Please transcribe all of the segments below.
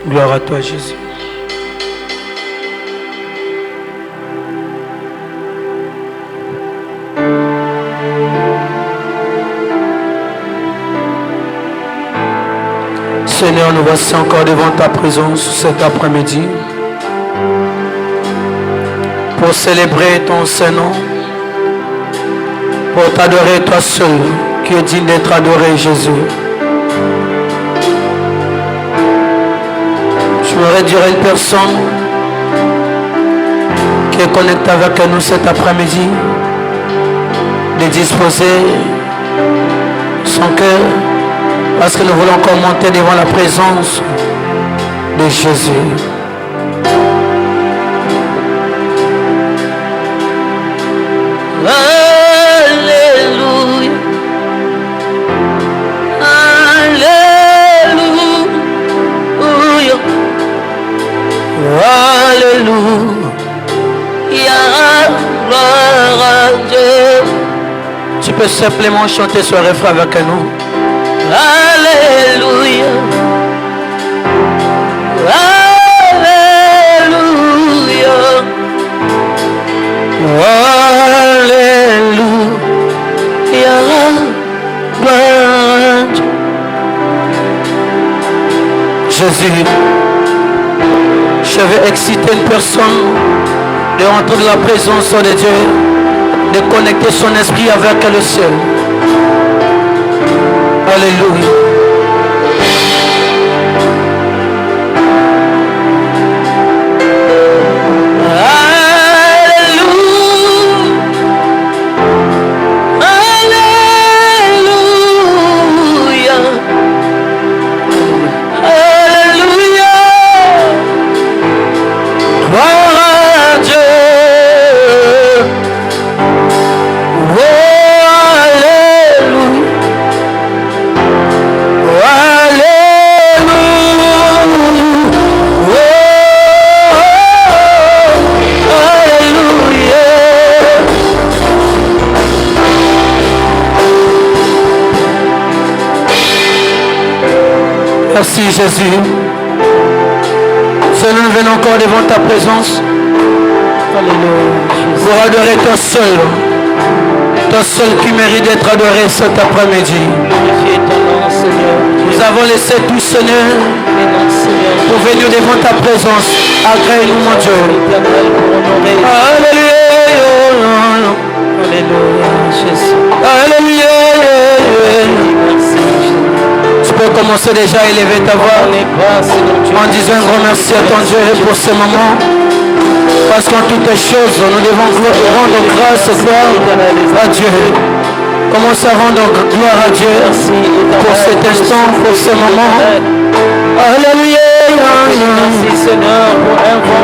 Gloire à toi, Jésus. Seigneur, nous voici encore devant ta présence cet après-midi pour célébrer ton Saint-Nom, pour t'adorer toi seul, qui est digne d'être adoré, Jésus. Je voudrais dire à une personne qui est connectée avec nous cet après-midi de disposer son cœur, parce que nous voulons encore monter devant la présence de Jésus. Alléluia. Alléluia. Alléluia. Gloire à Dieu. Tu peux simplement chanter ce refrain avec nous. Alléluia. Alléluia. Alléluia. Jésus, je vais exciter une personne de rentrer dans la présence de Dieu, de connecter son esprit avec le ciel. Alléluia. Merci Jésus. Seigneur, nous venons encore devant ta présence. Alléluia. Pour adorer toi seul qui mérite d'être adoré cet après-midi. Nous avons laissé tout, Seigneur, pour venir devant ta présence. Agrée-nous, mon Dieu. Alléluia. Alléluia, Jésus. Alléluia. Tu peux commencer déjà à élever ta voix en disant un grand merci à ton Dieu pour ce moment. Parce qu'en toutes les choses, nous devons rendre grâce à Dieu. Commence à rendre gloire à Dieu pour cet instant, pour ce moment. Alléluia. Merci Seigneur pour un bon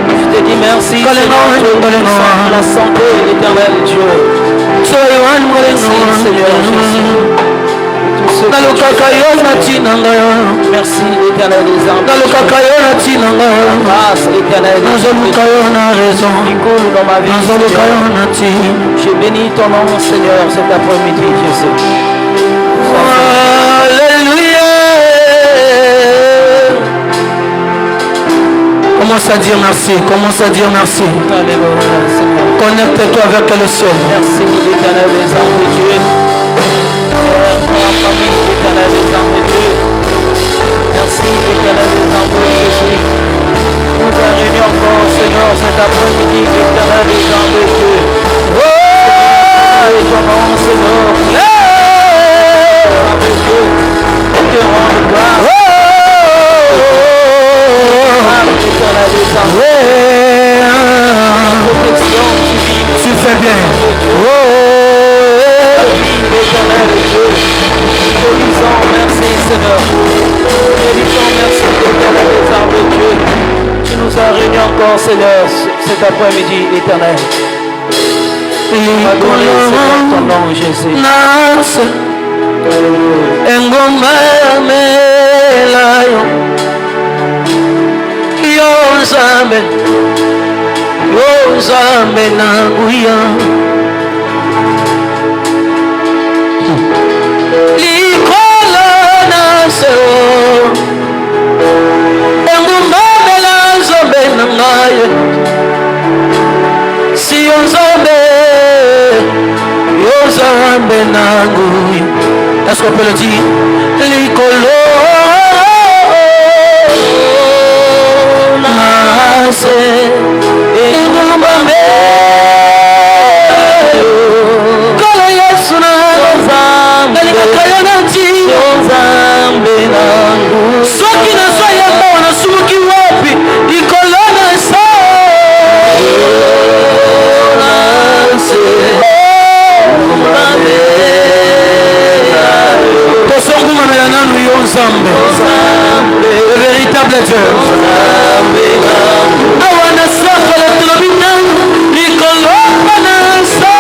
Je te dis merci Seigneur pour la santé éternelle Dieu. Merci Seigneur Jésus. Merci éternel des âmes. Grâce éternelle. Dans ma vie. Je bénis ton nom Seigneur cet après-midi Jésus. Alléluia. Commence à dire merci. Commence à dire merci. Alléluia Seigneur. Connecte-toi avec le ciel. Merci l'éternel des âmes de Dieu. Merci l'éternel des âmes de Jésus. Nous t'en réunis encore Seigneur cet après-midi l'éternel des âmes de Dieu. Oh, et ton nom Seigneur. Avec Dieu. Et te rendre gloire. L'éternel des âmes. Protection divine. Tu fais bien. L'éternel de Dieu. Te disons merci Seigneur. Te disons merci l'éternel des armes de Dieu. Tu nous as réunis encore Seigneur cet après-midi éternel. Adorer Seigneur ton nom Jésus. Engoma melayo yo nzambe na nguya likolo na seo Est-ce qu'on peut le dire? Likolo nase ingumame kolo Yesu na elikakayonati soki nazwa yamba wanasumuki wapi likolo nase tosongumamela nanu yo nzambe le véritable Dieu awana safala tulobi nanu likolo nase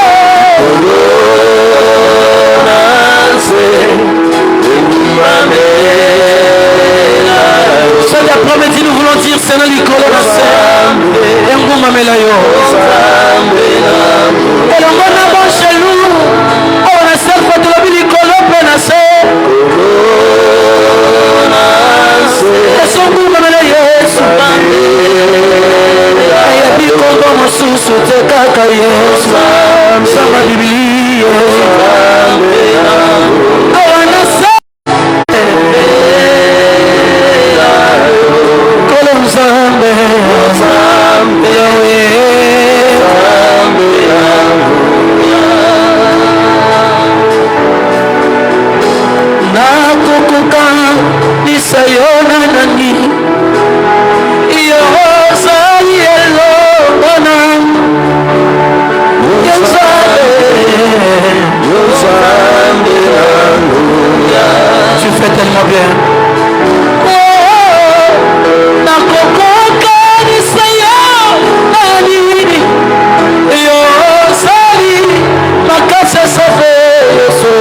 cet après-midi nous voulons dire Seigneur likolo nase engumamela yo elongo na bon chez nous awana safala tulobi likolo pe nase esongumamela Yesu ayebi kongo mosusu te kaka Yesu samba Biblia awana kolo nzambe Yahweh nakokoka lisayona nani yo ozali elongo na tu fais tellement bien nakokoka lisayona nini yo ozali makasi esafe Yesu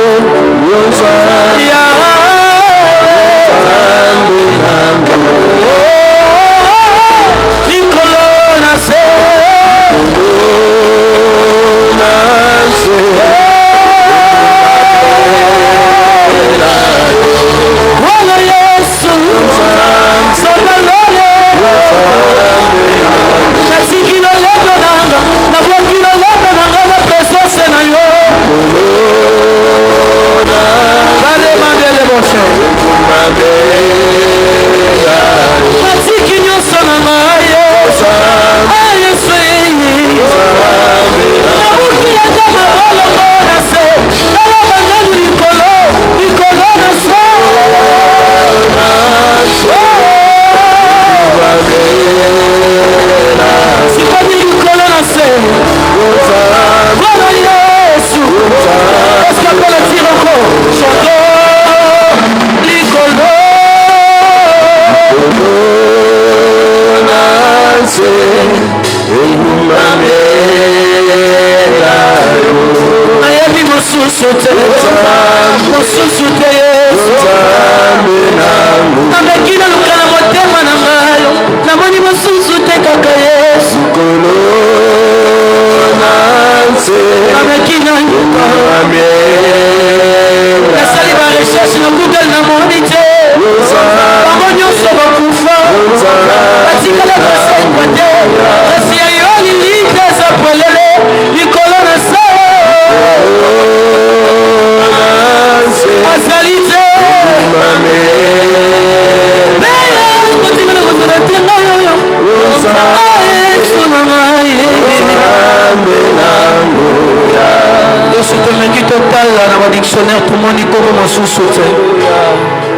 dictionnaire tout le monde iko ko mosusu te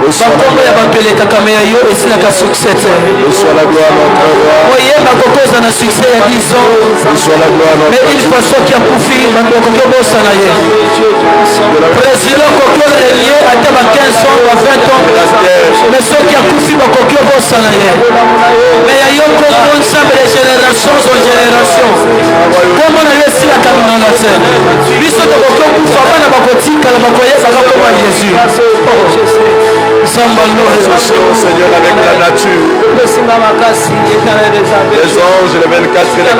bakombo ya bapelekaka me ya yo esilaka succès te oyeba kokoza na succès ya 10 ans mais une fois soki akufi bato bakoki obosana ye président koki orelie ata ba 15 ans ba 20 ans mais soki akufi bakoki obosana ye mais ya yo koko nzambe de génération en génération kombo na yo esilaka minona te biso tokoki okufa bana bakotikala bakoyebaka koma Jésus Seigneur, avec la nature, les anges, les 24 et les 4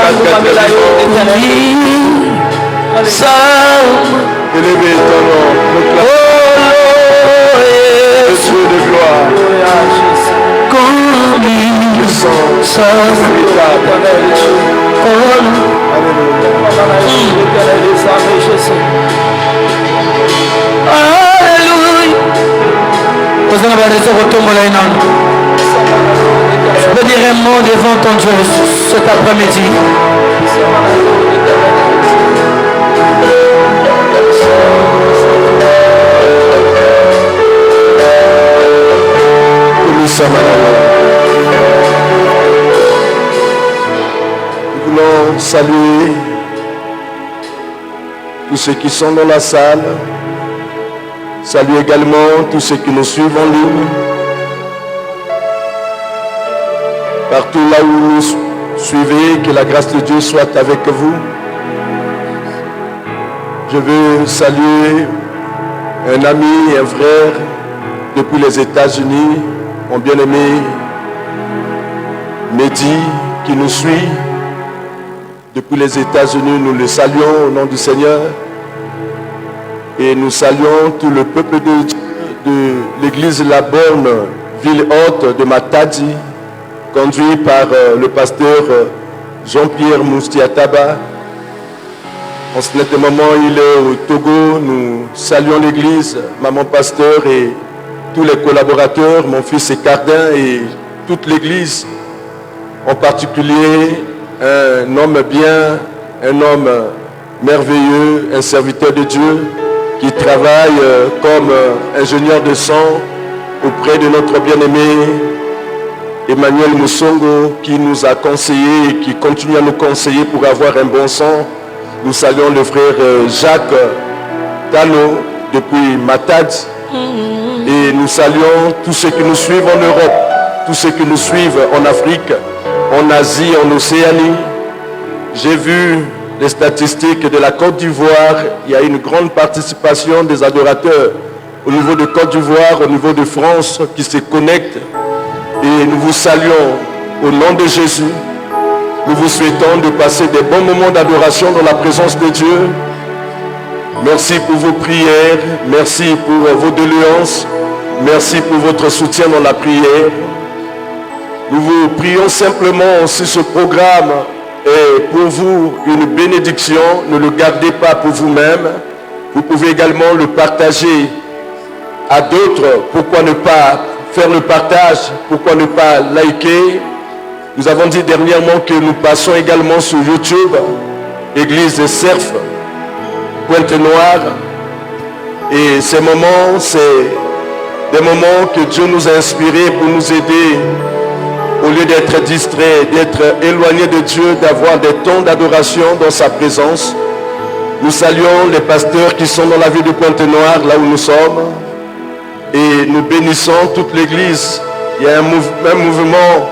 élevé ton nom, Dieu de gloire, puissance, Alléluia. Je peux dire un mot devant ton Dieu cet après-midi. Nous voulons saluer tous ceux qui sont dans la salle. Saluer également tous ceux qui nous suivent en ligne. Partout là où vous nous suivez, que la grâce de Dieu soit avec vous. Je veux saluer un ami, un frère depuis les États-Unis, mon bien-aimé Mehdi qui nous suit. Depuis les États-Unis, nous le saluons au nom du Seigneur. Et nous saluons tout le peuple de Dieu de l'église La Borne, ville haute de Matadi, conduit par le pasteur Jean-Pierre Moustiataba. En ce moment, il est au Togo. Nous saluons l'église, maman pasteur et tous les collaborateurs, mon fils Cardin et toute l'église. En particulier, un homme bien, un homme merveilleux, un serviteur de Dieu qui travaille comme ingénieur de son auprès de notre bien-aimé Emmanuel Moussongo qui nous a conseillé et qui continue à nous conseiller pour avoir un bon son. Nous saluons le frère Jacques Talo depuis Matad et nous saluons tous ceux qui nous suivent en Europe, tous ceux qui nous suivent en Afrique, en Asie, en Océanie. J'ai vu les statistiques de la Côte d'Ivoire. Il y a une grande participation des adorateurs au niveau de Côte d'Ivoire, au niveau de France qui se connectent. Et nous vous saluons au nom de Jésus. Nous vous souhaitons de passer des bons moments d'adoration dans la présence de Dieu. Merci pour vos prières. Merci pour vos doléances. Merci pour votre soutien dans la prière. Nous vous prions simplement si ce programme est pour vous une bénédiction. Ne le gardez pas pour vous-même. Vous pouvez également le partager à d'autres. Pourquoi ne pas faire le partage? Pourquoi ne pas liker? Nous avons dit dernièrement que nous passons également sur YouTube, Église de Cerf, Pointe-Noire. Et ces moments, c'est des moments que Dieu nous a inspirés pour nous aider, au lieu d'être distraits, d'être éloignés de Dieu, d'avoir des temps d'adoration dans sa présence. Nous saluons les pasteurs qui sont dans la ville de Pointe-Noire, là où nous sommes. Et nous bénissons toute l'église. Il y a un mouvement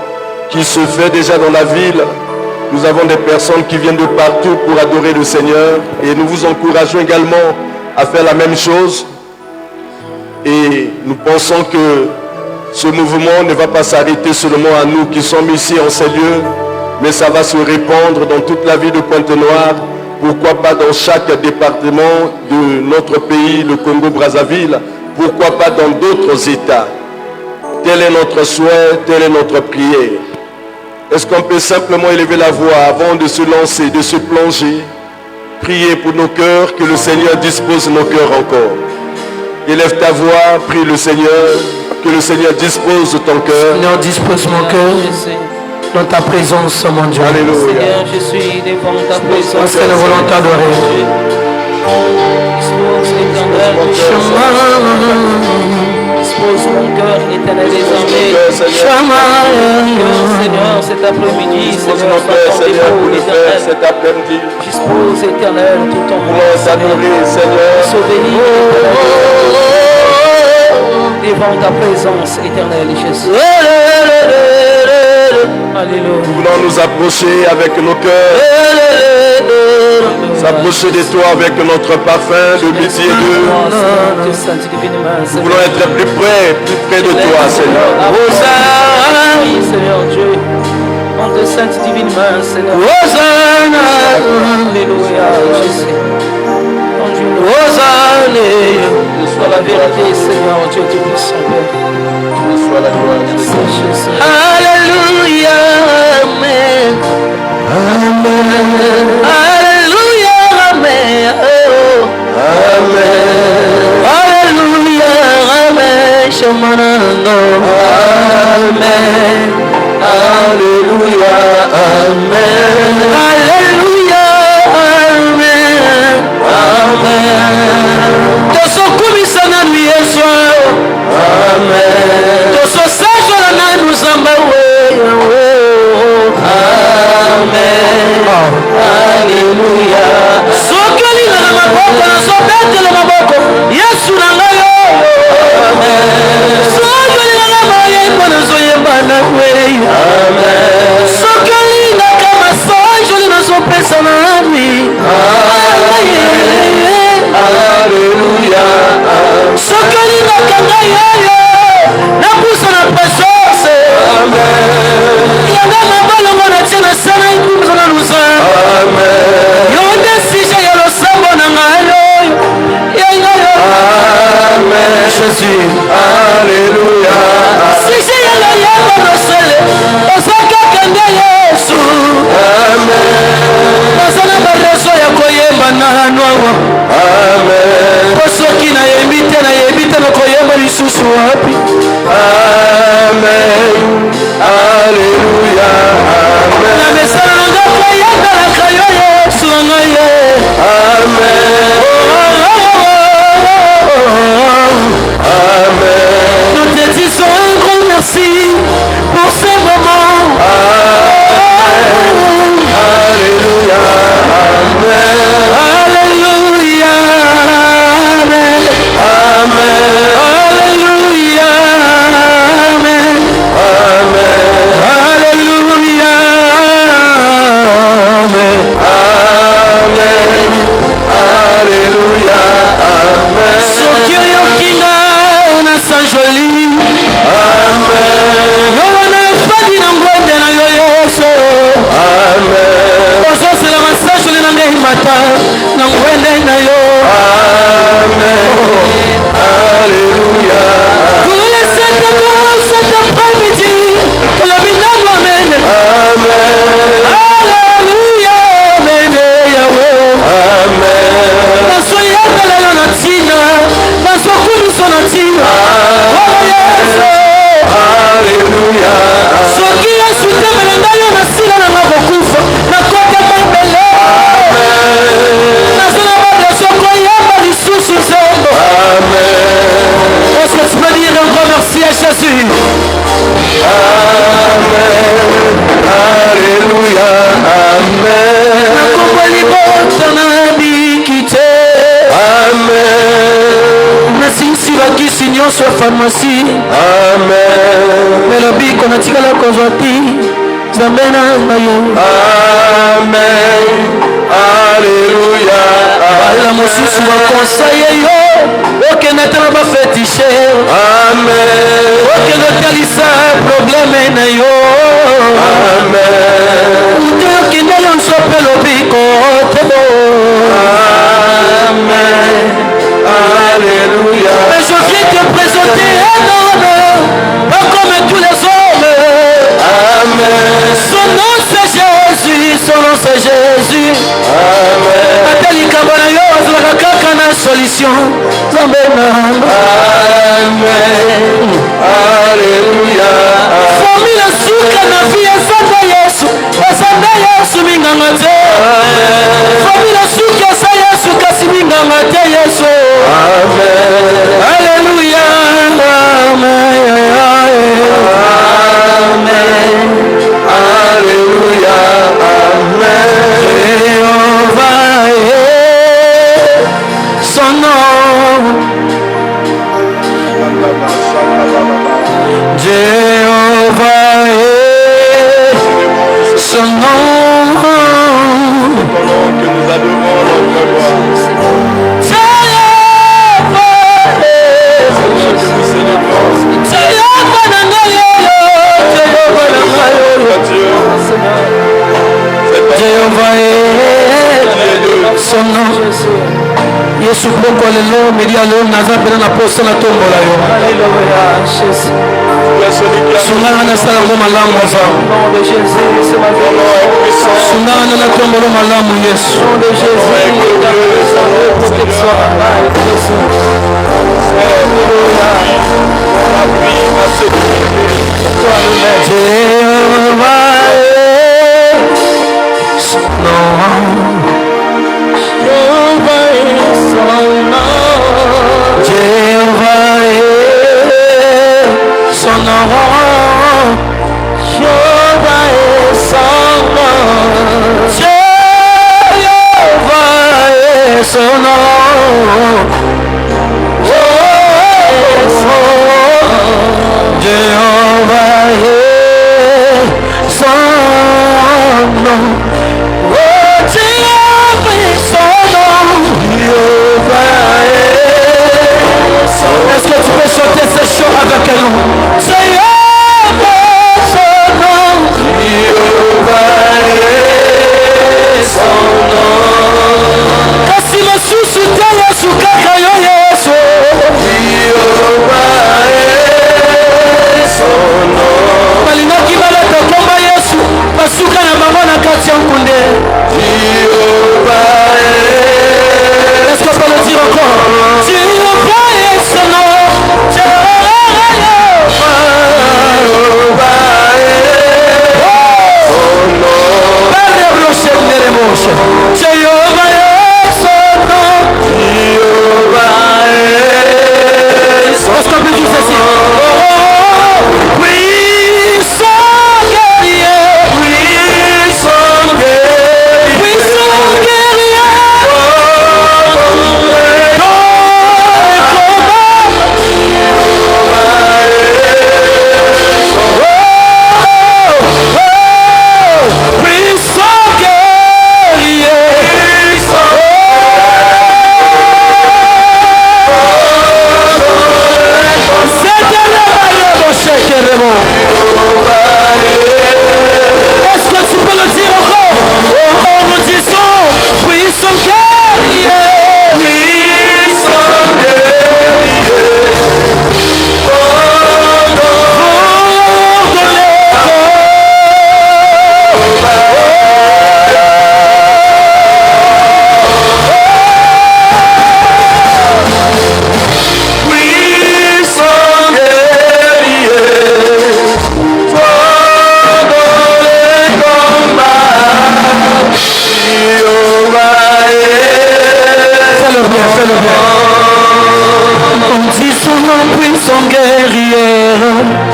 qui se fait déjà dans la ville. Nous avons des personnes qui viennent de partout pour adorer le Seigneur. Et nous vous encourageons également à faire la même chose. Et nous pensons que ce mouvement ne va pas s'arrêter seulement à nous qui sommes ici en ces lieux, mais ça va se répandre dans toute la ville de Pointe-Noire. Pourquoi pas dans chaque département de notre pays, le Congo-Brazzaville. Pourquoi pas dans d'autres États. Tel est notre souhait, telle est notre prière. Est-ce qu'on peut simplement élever la voix avant de se lancer, de se plonger, prier pour nos cœurs, que le Seigneur dispose nos cœurs encore. Élève ta voix, prie le Seigneur, que le Seigneur dispose de ton cœur. Seigneur, dispose mon cœur dans ta présence, mon Dieu. Alléluia. Seigneur, je suis devant ta présence. C'est la volonté d'adorer. Dispose l'éternel, dispose mon cœur éternel désormais. Seigneur, cet après-midi, Seigneur, cet après-midi. dispose éternel tout en moi. Seigneur. Sauver devant ta présence éternelle, Jésus. Alléluia. Nous voulons nous approcher avec nos cœurs, s'approcher de toi avec notre parfum de midi et d'eux. Nous voulons être plus près de toi, Seigneur. Seigneur Dieu, en de sainte divine main, Seigneur. Alléluia, Jésus. Ton Dieu, soit la vérité, Seigneur Dieu, tu puissant Père. Soit la gloire. Jésus. Alléluia, Amen. Amen. Alléluia, Amen. Oh. Amen. Alléluia, Amen. Shamanano. Amen. Alléluia. Amen. Alléluia. Amen. Amen. Tosokumisa na lui Yesu. Amen. Tososajo na nous ambawe. Amen. Alléluia. Sokeli na maboko na sobete na maboko. Yesu na ngayo. Amen. Sokeli na mayengo na zoyemba na wewe. Amen. Sokeli na kama sojo na sopesa na lui. Alléluia. Sokeli na kanga yeye. Na pusa na presence. Amen. Yanga mabalongo na tena sana ikumzo na lusa. Amen. Yonde sija ya losambo na ngayo. Yanga yo. Amen. Jésus. Alléluia. Sija ya lo yamba no sele. Osaka kanga Yesu. Amen. Nasana bareso ya koyemba na hanwa. Amen. Posoki na yebite na koyemba lisusu wapi. Amen. Alléluia. Amen. Na mesana nga koyemba la kayo Yesu ngaye. Amen. Amen. Nous te disons un grand merci pour ce moment. Amen. Alléluia. Amen. Alléluia. Amen. Amen. Alléluia. Amen. Amen. Alléluia. Amen. Amen. Alléluia. Amen. Soki yokinga na sanjoli. Amen. Yowana fadi na ngwende na yo Yesu. Amen. Ozo la masanjoli na ngai mata na ngwende na yo. Amen. Alléluia. Pour les saints cet après-midi, pour le minable amen. Amen. Alléluia. Amen. Yahweh. Amen. Nasoya la yonatina, nasokuni sonatina. Oh Yesu. Alléluia. Soki Yesu temele ndayo nasila na mabokufa, na kote mbele. Amen. Nasila bade soko yamba lisusu zembo. Amen. Est-ce que tu peux dire un grand merci à Jésus? Amen. Alléluia. Amen. Nakomboli bota na bikite. Amen. Nasinsi bakisi nyonso ya pharmacie. Amen. Melobi kona tikala kozwa ti Nzambe na ngayo. Amen. Alléluia. Bala mosusu bakonseye yo okende te na bafetishe. Amen. Okende otalisa probleme na yo. Amen. Ute okende yo nsope lobiko tebo. Amen. Alléluia. Mais je viens te présenter un homme, pas comme tous les hommes. Amen. Son nom c'est Jésus, son nom c'est Jésus. Amen. Ateli kabana yo azalaka kaka na solution. Zambena. Amen. Alléluia. Famille suka na vie ezanga Yesu, ezanga Yesu minganga te. Famille suka sa Yesu kasi minganga te Yesu. Amen. Alléluia. Amen. Amen. Alléluia. Amen. Jéhovah est son nom. Jéhovah est son nom. Ton nom que nous adorons, notre gloire. Jéhovah est son nom. Yesu boko lelo medi alo naza pena na posa na tombola yo. Alléluia. Sungana na sala ngo malamu za. Sungana na tombolo malamu Yesu. Nom de Jésus.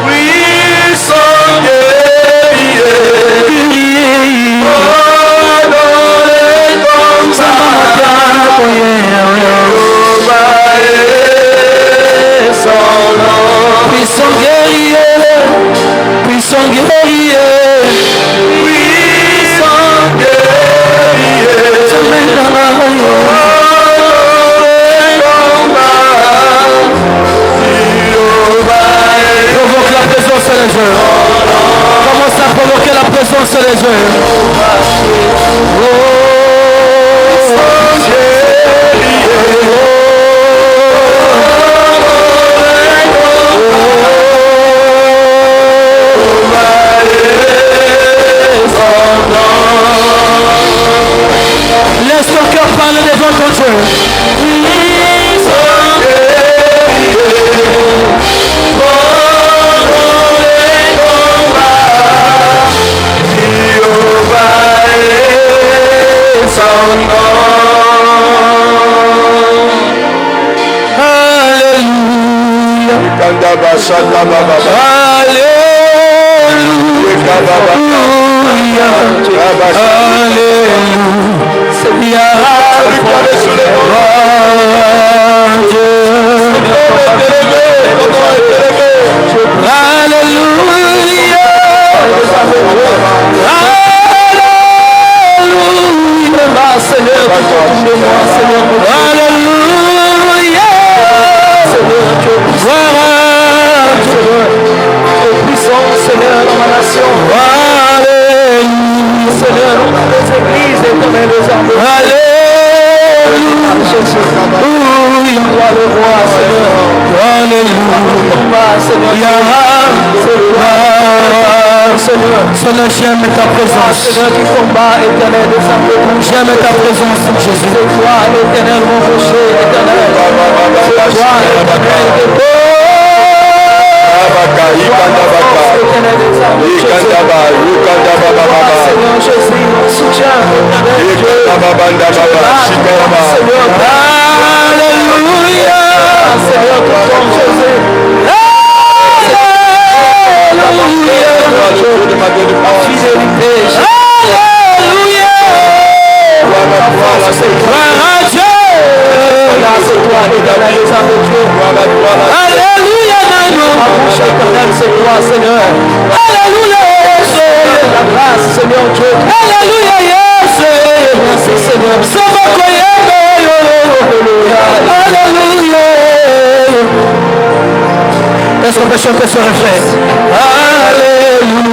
puissant guerrier, honoré comme ça, son nom. Puissant guerrier, puissant guerrier, Puissant guerrier, provoque la présence sur les jeux. Commence à provoquer la présence sur les jeux. Laisse ton cœur parler devant ton Dieu. Seigneur, j'aime ta présence. Seigneur qui combat éternel des armées. J'aime ta présence, Jésus. C'est toi l'éternel mon rocher éternel. C'est toi l'éternel des Seigneur Jésus, mon soutien Alléluia. Seigneur, tout comme Jésus. Fidélité. Alléluia. C'est toi l'éternel des armées. Alléluia. C'est toi Seigneur. Alléluia. La grâce Seigneur Dieu. Alléluia. Merci Seigneur. Alléluia. Est-ce qu'on peut chanter ce refrain? Alléluia.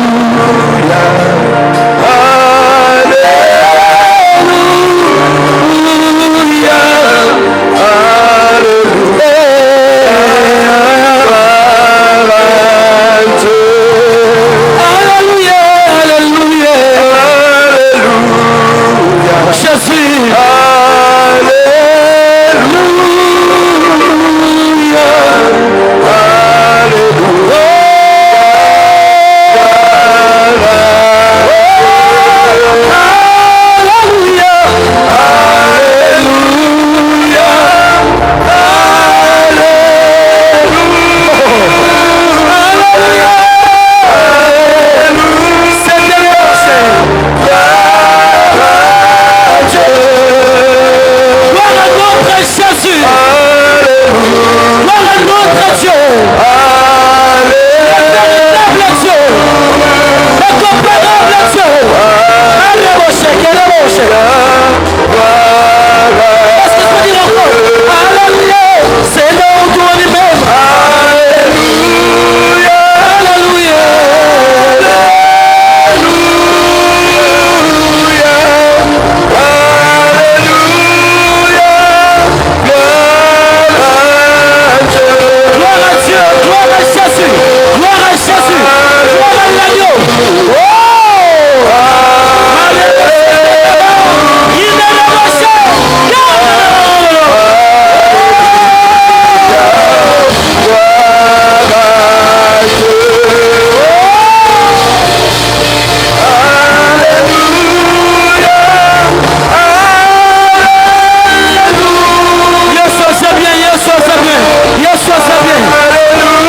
Alléluia. Alléluia. Alléluia. Alléluia. Jésus.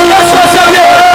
Yes,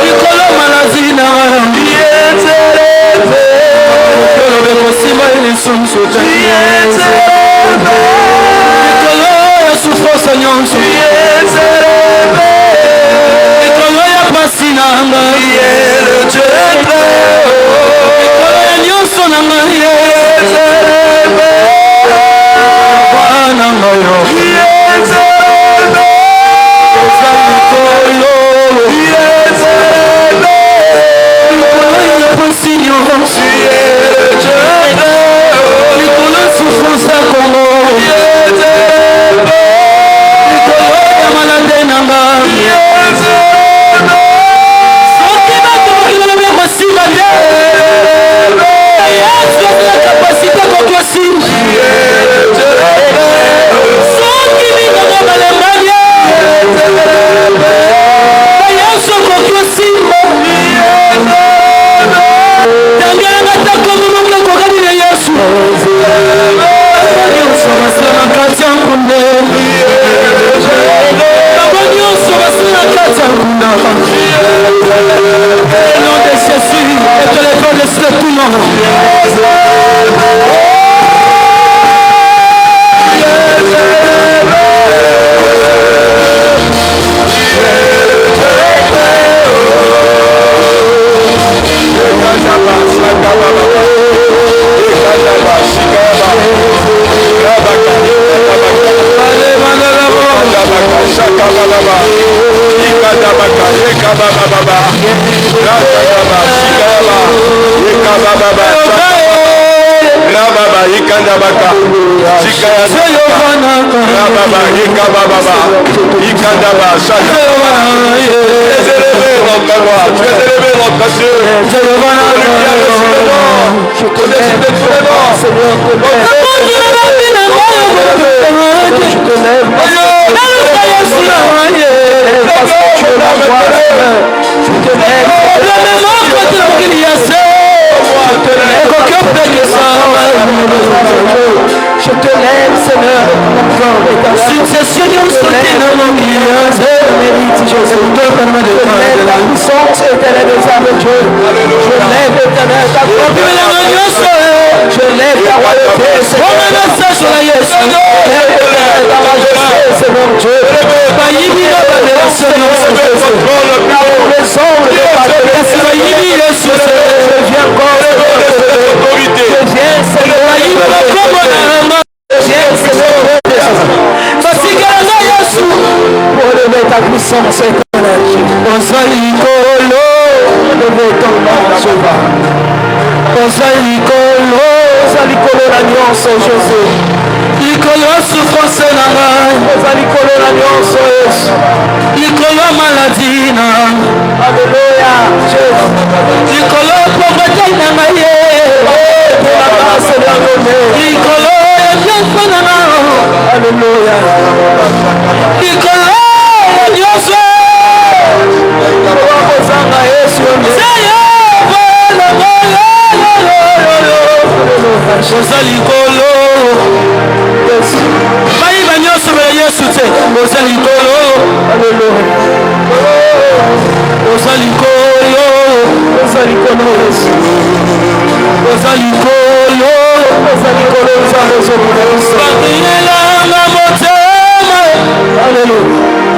likolo maladie na olobe kosima lisusu te likolo ya souffrance nyonso likolo ya pasi na ngai likolo ya nyonso na ngai na ngai likolo souffrance ya Congo likolo ya malade na ngai soki bato bakilolobe kosima te yesu azala kapasite koki osima soki mingongo balembani yesu koki osima tangelanga takomomonga kokani na yesu nyonso basila na kati ya nkunde bango nyonso basila na kati ya nkunda au nom de Jésus et que les gens laissent tout le monde. Je te lève, Seigneur. Succession de la puissance éternelle des armes de Dieu. Je lève l'éternel ta gloire. Je lève ta royauté, Seigneur. Je lève ta majesté, Seigneur Dieu. Je viens encore, je viens, Seigneur. Pour lever ta puissance éternelle. Lever ton nom, Jéhovah. L'alliance, Jésus. Likolo souffrance na ngai Likolo l'alliance, Jésus. likolo maladie na Alléluia, Jésus. likolo pauvreté na ngai Pour la grâce de la likolo ya nyonso na ngai Alléluia. likolo ya nyonso Kozanga Yesu. oza likolo bayiba nyonso bela yesu te oza likolo oza likolo oza likolo oza likolo oza likolo bakiyelanga motema. Alleluia.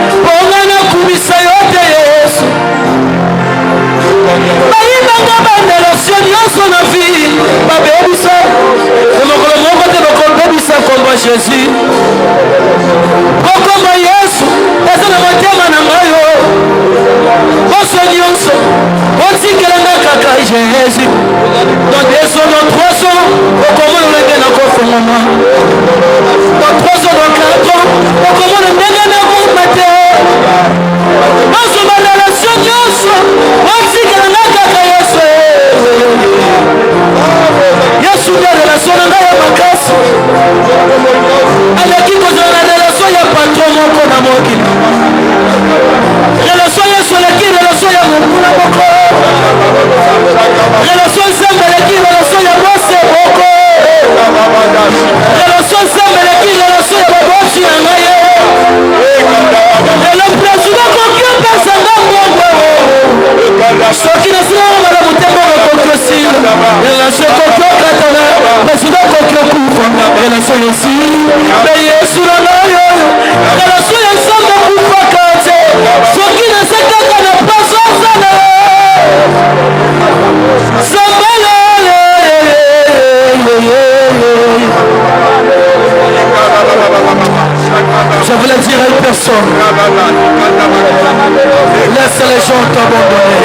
Laisse les gens t'abandonner.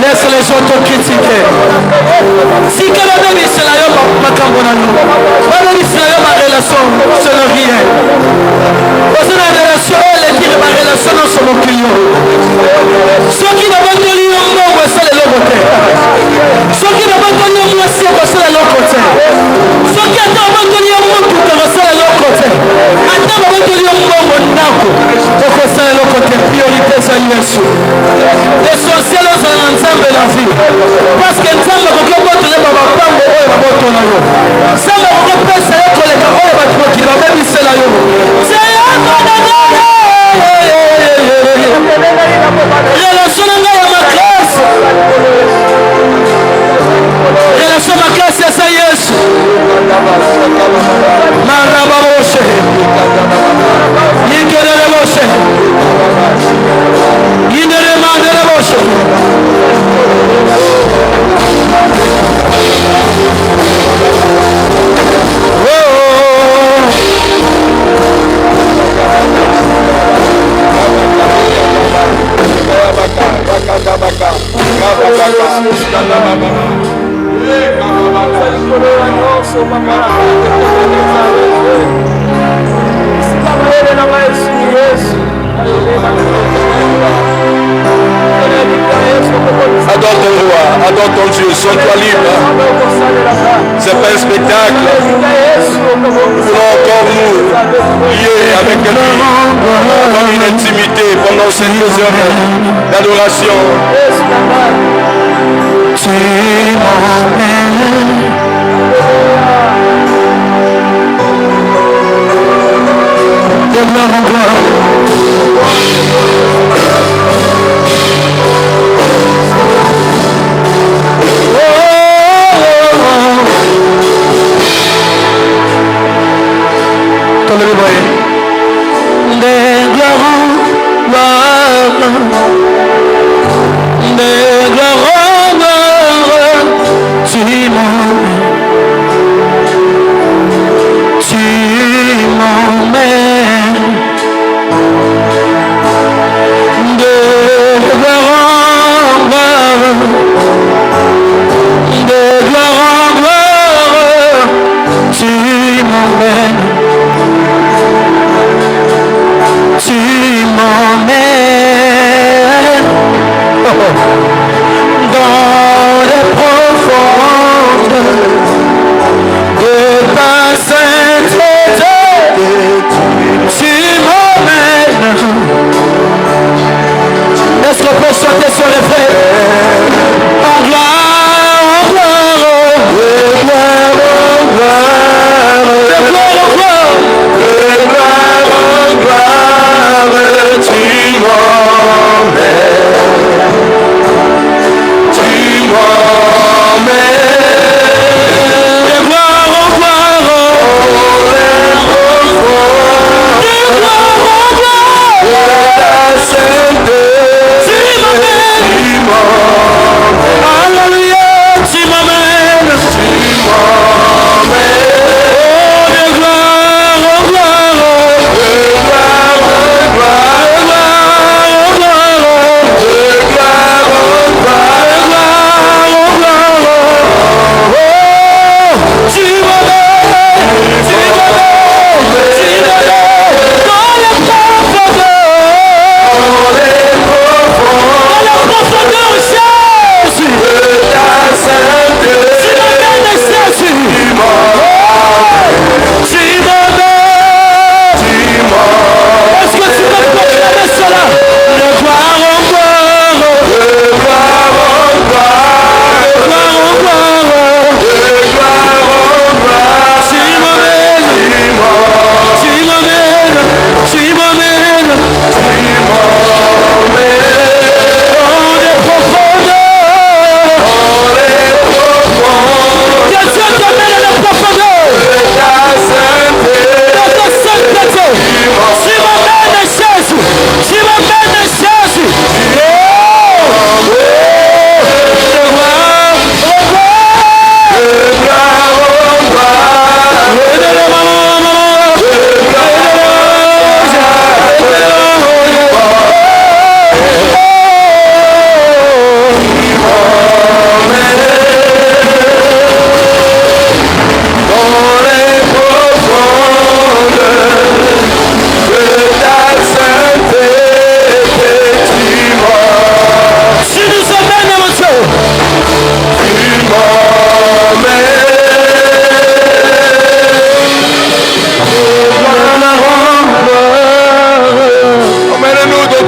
Laisse les gens te critiquer. Si quelqu'un dit c'est la ma cambonano, pas de c'est la ma relation, ce n'est rien. Parce que la relation, elle est dire ma relation dans son client. Ceux qui n'ont pas tenu un mot, c'est le côté. Ceux qui n'ont pas tenu un mot, c'est le côté. Ceux qui n'ont pas tenu un mot, c'est le côté. Attends, on va tenu un mot, c'est le côté. Priorité, c'est Yesu. L'essentiel, c'est l'ensemble de la vie. Parce que l'ensemble, c'est que vous tenez ma femme, ça me repose, c'est que les gars, qui va même ici là. C'est relation à ma classe. Relation à ma classe, c'est ça, Yesu. Marababoshe. Yikereleboshe. Yineremandeleboshe. Adore ton roi, adore ton Dieu, sens-toi libre. C'est pas un spectacle. Nous voulons encore nous lier avec lui dans une intimité pendant ces 2 heures d'adoration.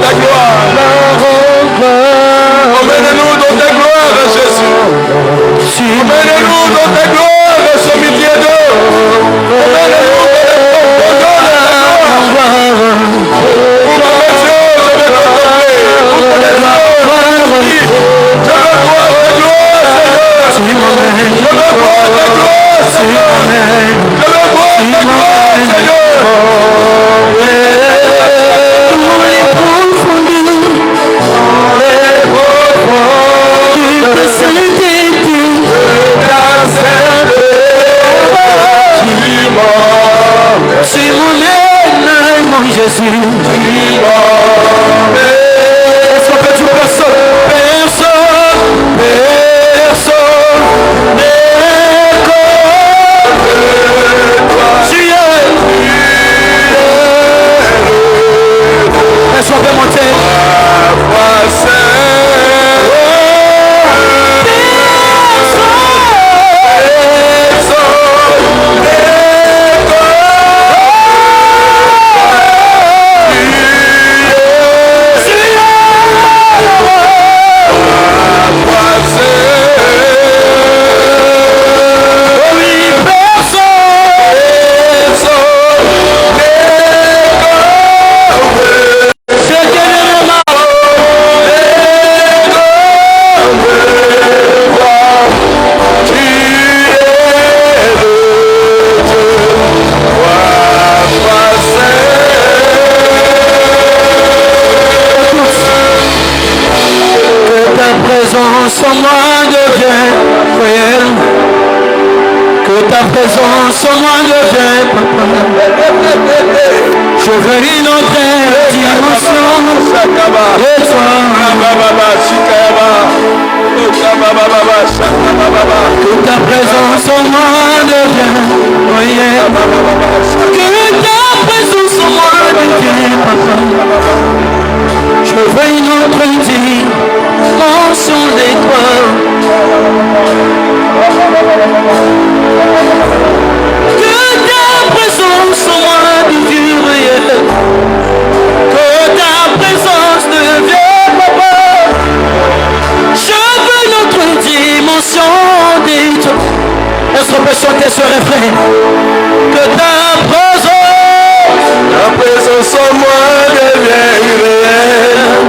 ta gloire. Emmène-nous dans ta gloire, Jésus. Emmène-nous dans ta gloire, ce midi d'eau. Emmène-nous dans ta gloire. Ouvre mes yeux, je vais t'entendre. Ouvre les yeux, je veux voir ta gloire, Seigneur. Je veux voir ta gloire, Seigneur. Je veux voir ta gloire, Seigneur. C'est mon aîné, mon Jésus. Est-ce qu'on peut dire personne? Personne n'est comme toi. Tu es. Est-ce qu'on peut monter? Présence en moi devient réelle. Que ta présence en moi devient papa. Je veux une autre dimension de toi. Que ta présence en moi devient réelle. Que ta présence en moi devient papa. Je veux une autre dimension de toi. Que ta présence en moi devienne réelle. Que ta présence devienne papa. Je veux une autre dimension de toi. Est-ce qu'on peut chanter ce refrain? Que ta présence en moi devienne réelle.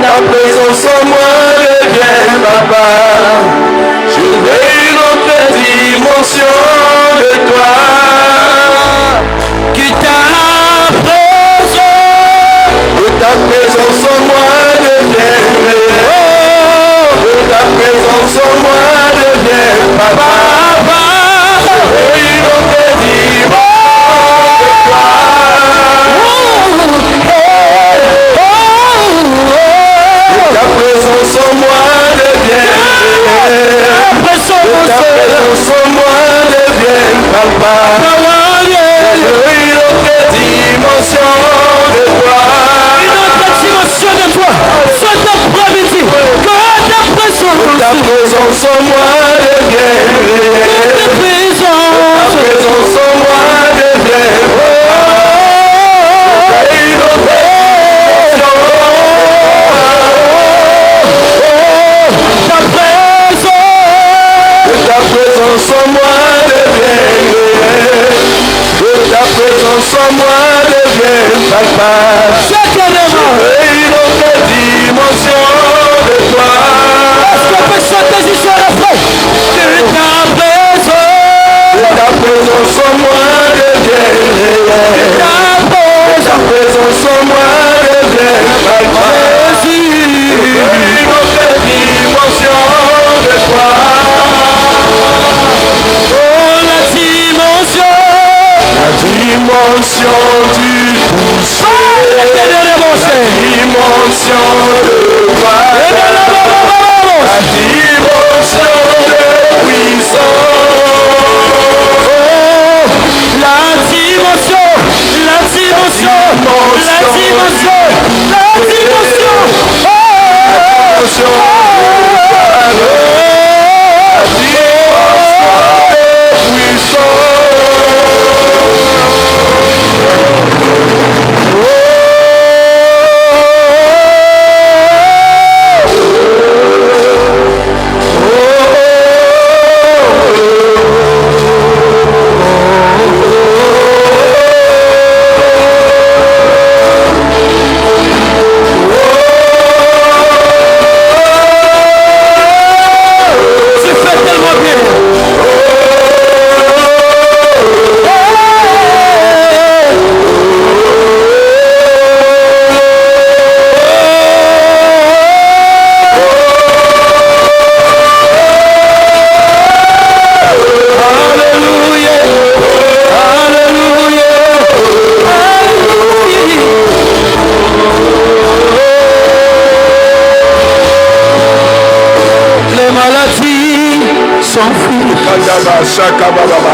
Ta présence en moi devient papa. Je veux une autre dimension de toi. Que ta présence en moi devient réelle. Que ta présence en moi devient papa. Je veux une autre dimension de toi. Ta présence en moi devient ta présence en moi devient papa. Je veux une autre dimension de toi. Une autre dimension de toi. Soit ta probabilité. Que ta présence en moi devient ta présence en moi devient une autre ta présence en moi devient que ta présence en moi devient papa. Je veux une autre dimension de toi. Est-ce qu'on peut chanter jusqu'à la fin? Que ta présence en moi devient réelle. Ta présence en moi devient papa. Je veux une autre dimension de toi. Dimension du toucher, la dimension de toi, la dimension de puissance, la dimension, la dimension, la dimension, la dimension,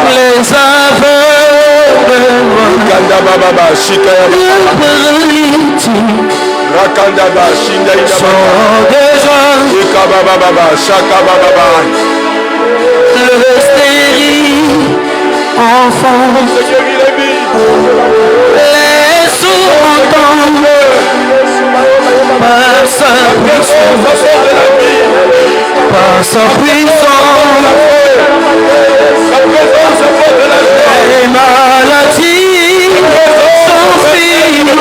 Les aveugles le stérile enfant, les sourds entendent par sa puissance, les maladies s'enfuient, le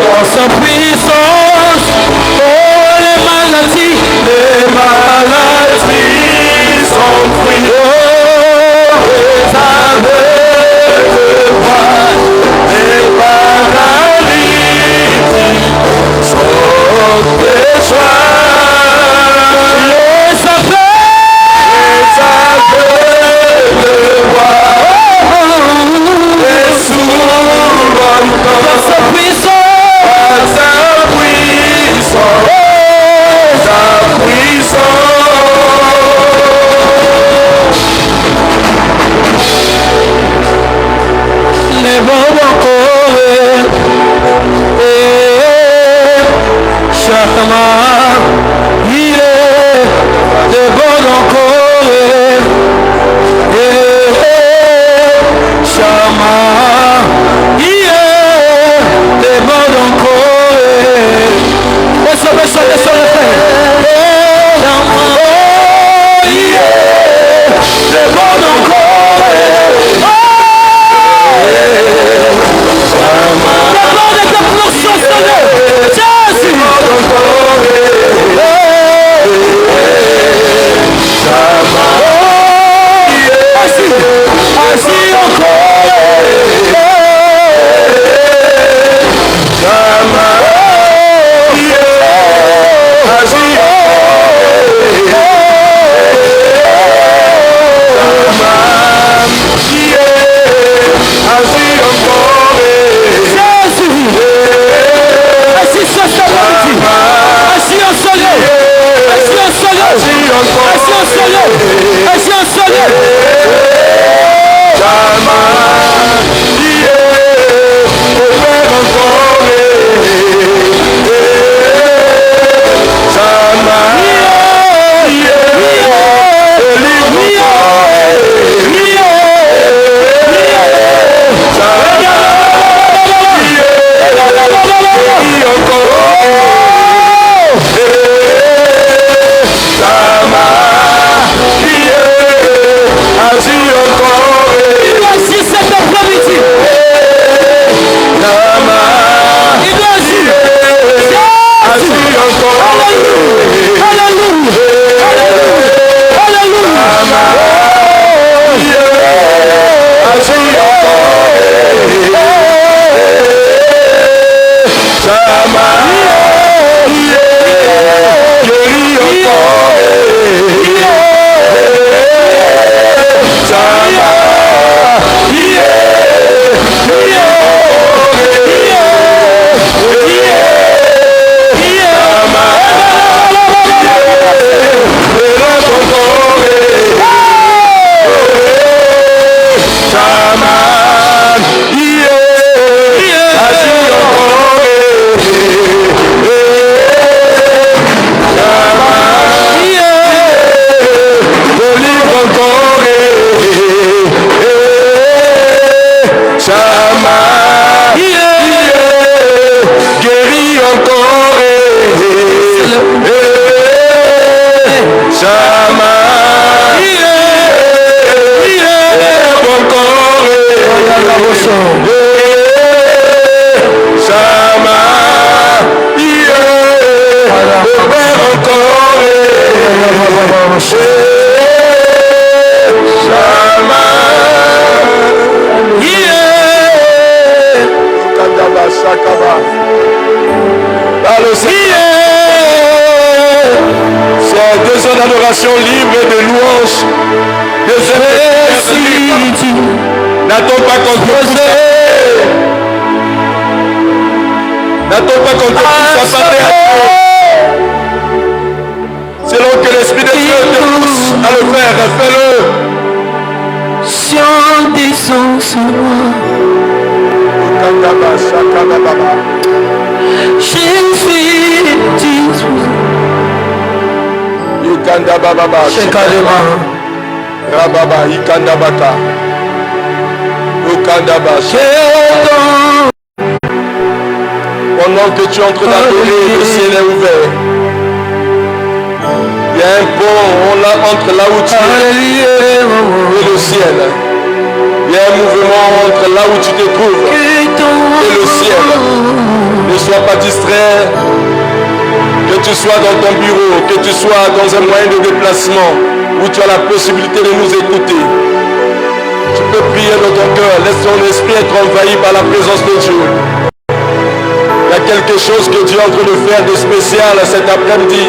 par sa puissance, oh les maladies s'enfuient, oh les aveugles voient, les paralytiques sont des joies, les aveugles voient, les sourds entendent, par sa puissance. Les bons encore chaque main il est de bon encore chaque main il est de bon encore et ça va chanter sur le fait il est de bon encore. Par le Seigneur. C'est 2 heures d'adoration libre et de louange. 2 heures de n'attends pas qu'on te pousse. N'attends pas qu'on te pousse à parler à Dieu. Selon que l'Esprit de Dieu te pousse à le faire, fais-le. Si on descend sur moi, j'ai fait Rababa, Ikandabaka, Ukandabasha. Pendant que tu entres d'adorer, le ciel est ouvert. Il y a un pont entre là où tu es et le ciel. Il y a un mouvement entre là où tu te trouves et le ciel. Ne sois pas distrait. Que tu sois dans ton bureau, que tu sois dans un moyen de déplacement où tu as la possibilité de nous écouter. Tu peux prier dans ton cœur. Laisse ton esprit être envahi par la présence de Dieu. Il y a quelque chose que Dieu est en train de faire de spécial cet après-midi.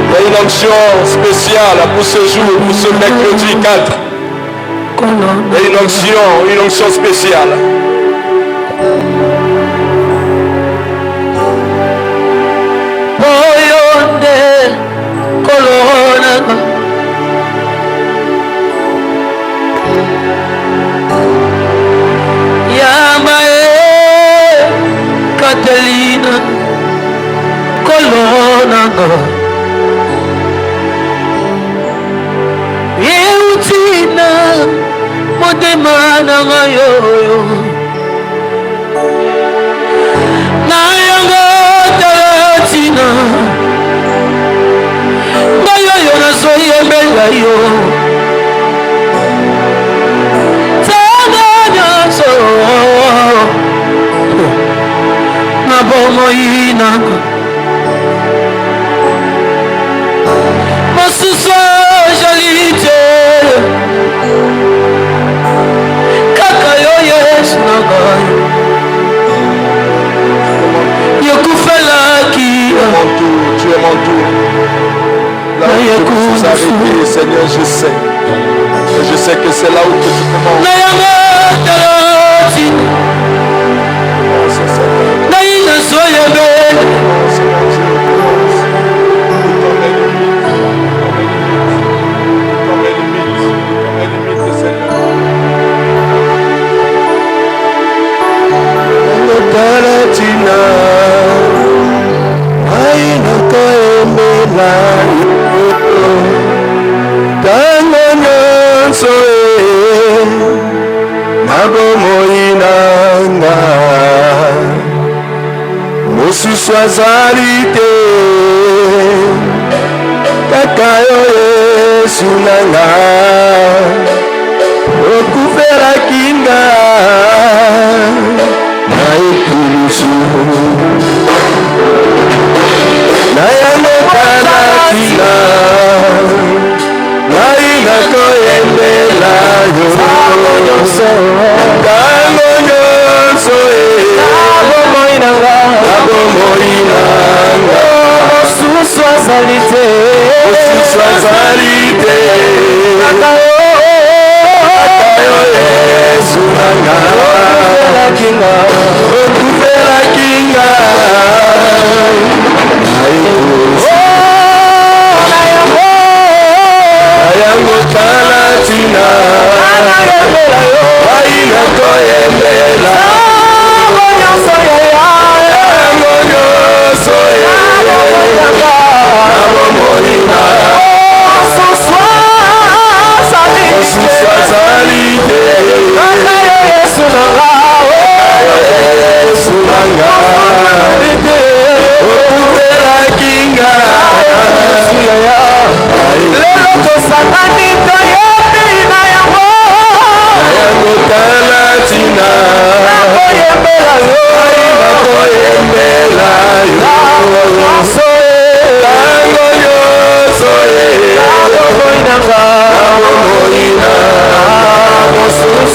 Il y a une onction spéciale pour ce jour, pour ce mercredi 4. Il y a une onction spéciale. Catalina Colonna Eutina Modemana Mayoyo Nayanga Talatina Mayoyo na soye bela yo Tanganya so Bomoina Masusa jalite Kakayo yes nagai Yokufela ki Tu es mon tour. Là où tu peux arrêter, Seigneur, je sais. Et je sais que c'est là où tu commences. Swazalite Kakayo Yesu nanga Okufera kinga Na ikulusu Na yane kanatina Na inako yembela yo Kango nyonso Swazalite Akayo Yesu nanga Okufera kinga Nayango kalatina Waina koyembela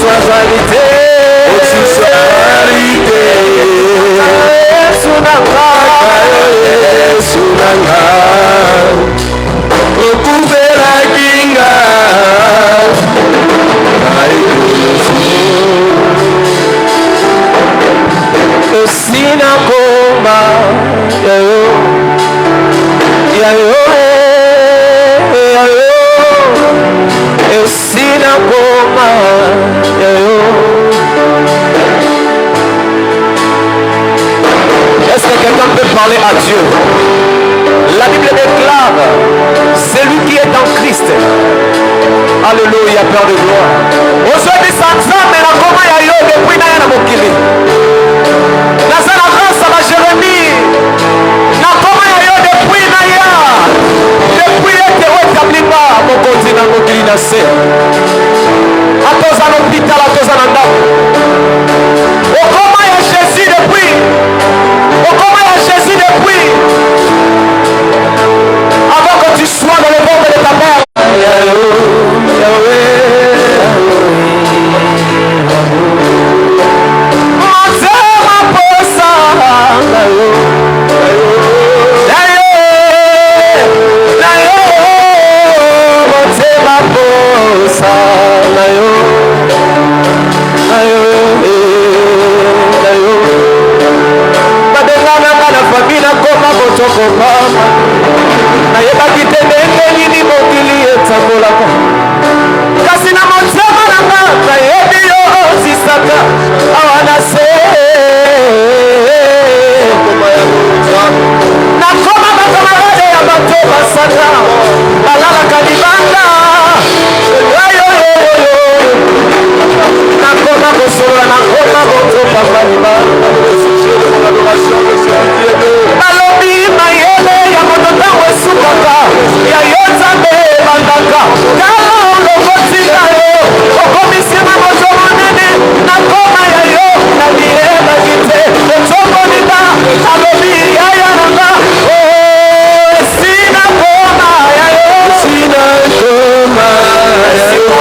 Swazalite Est-ce que quelqu'un peut parler à Dieu? La Bible déclare, celui qui est en Christ. Alléluia, Père de gloire. Aujourd'hui, ça mais la comment il y a eu depuis n'a rien mokili. La seule grâce à la Jérémie. La comment il y a eu depuis n'a rien. Depuis était rétabli par mon continent mokili n'a c'est. À tous à l'hôpital, à tous à l'anda. Au comment il y a Jésus depuis. Au comment il y a Jésus depuis. Avant que tu sois dans le ventre de ta mère. kasi na motema na nga nayebi yo ozisaka awa na se nakoma bakamarade ya bato basaka balalaka libanda nakoma kosolola nakoma kotopaka libanda balobi mayele ya moto ntango esukaka ya yo nzambe ebandaka tala olokotika yo okomisima moto monene na koma ya yo na miyebaki te otomonita alobi yaya nanga esina koma ya yo esina koma ya yo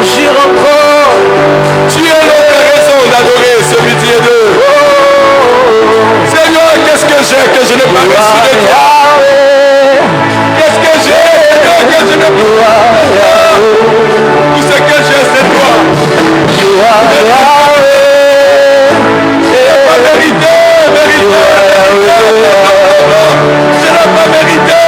Agir encore. Tu es notre raison d'adorer celui qui est Dieu. Seigneur, qu'est-ce que j'ai que je n'ai pas reçu de toi? Qu'est-ce que j'ai que je n'ai pas? Tout ce que j'ai, c'est toi. Je n'ai pas mérité, je n'ai pas mérité,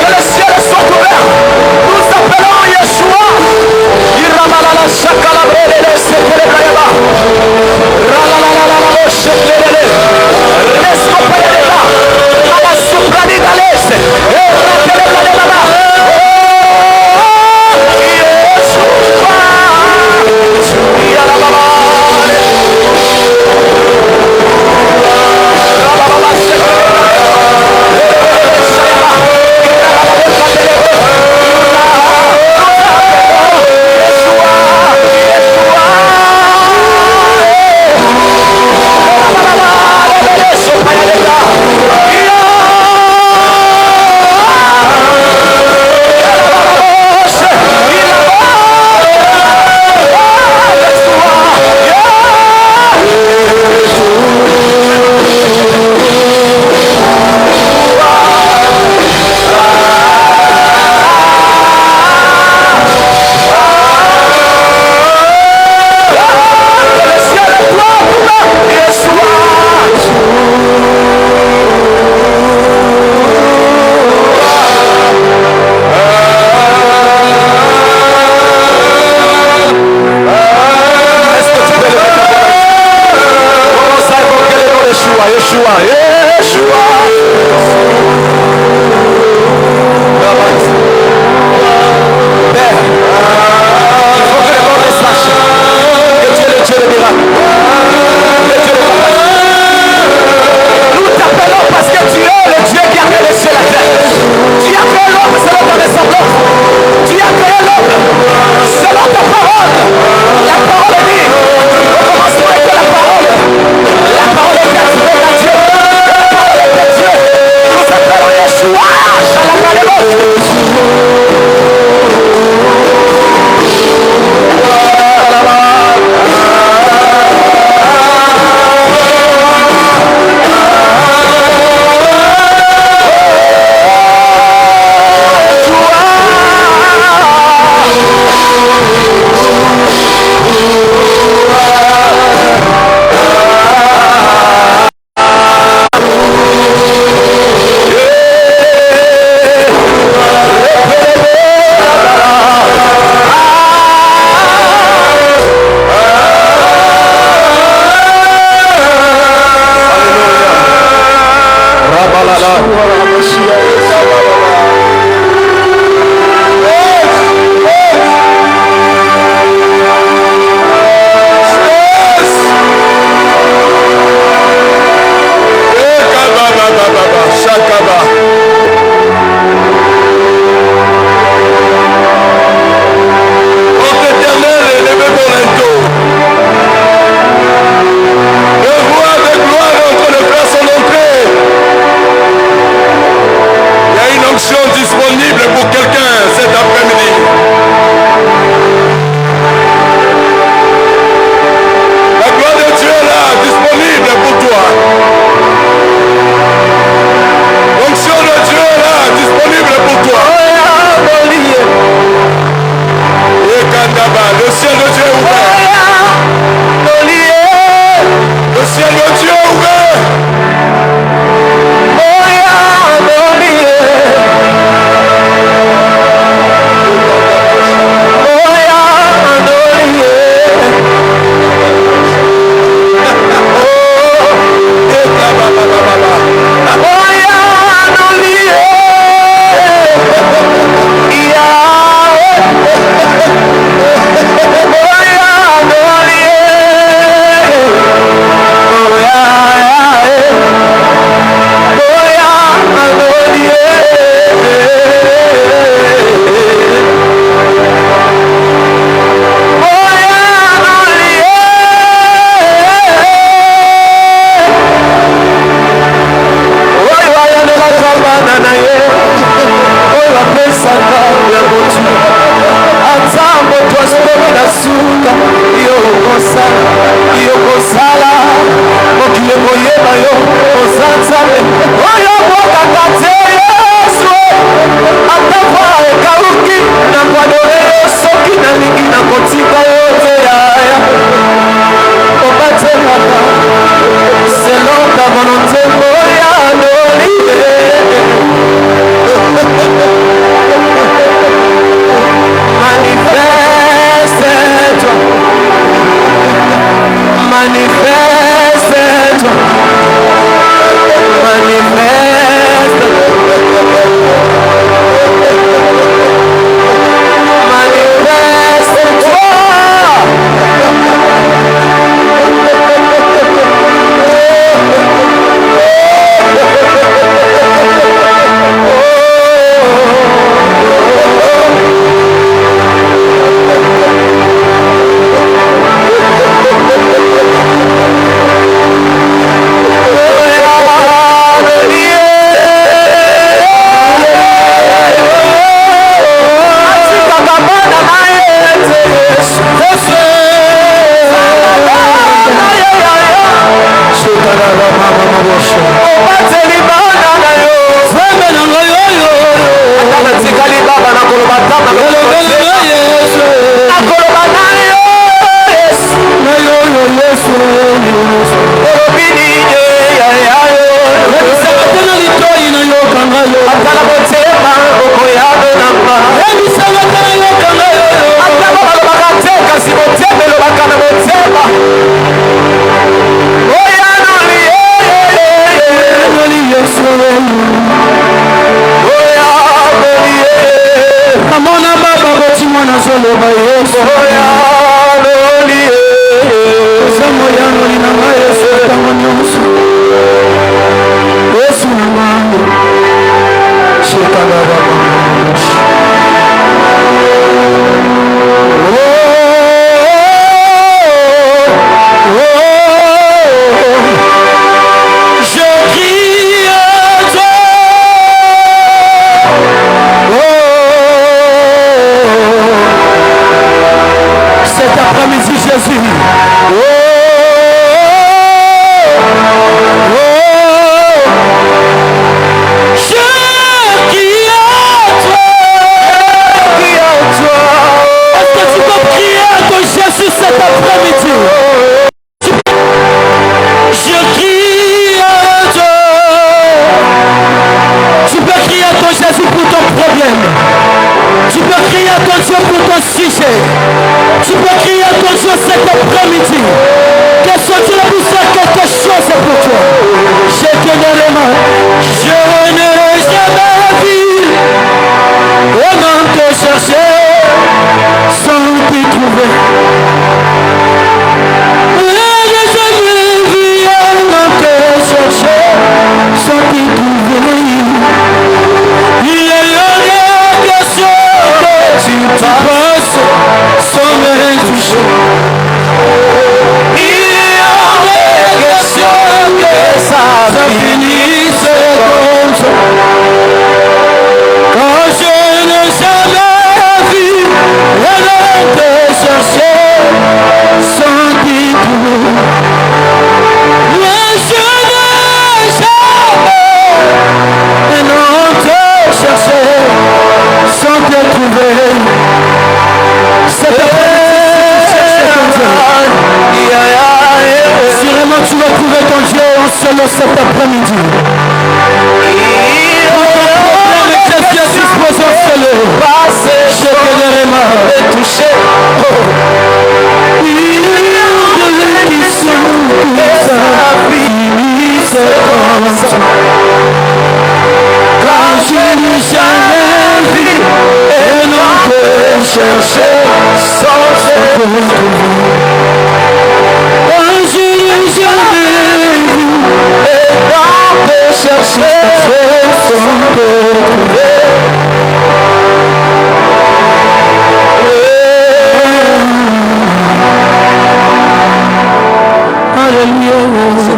le ciel soit ouvert. Nous appelons Yeshua. Yeshua.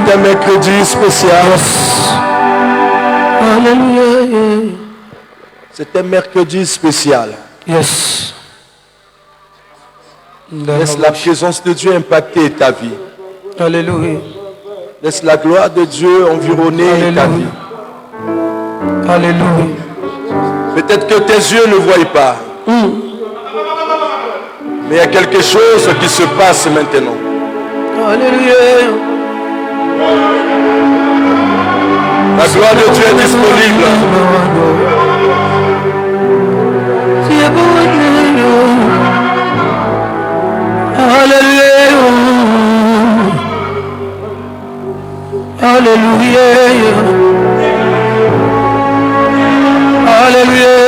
C'est un mercredi spécial. Alléluia. C'est un mercredi spécial. Yes. Laisse la présence de Dieu impacter ta vie. Alléluia. Laisse la gloire de Dieu environner ta vie. Alléluia. Peut-être que tes yeux ne voient pas. Mais il y a quelque chose qui se passe maintenant. Alléluia. La gloire de Dieu est disponible. Alléluia. Alléluia. Alléluia.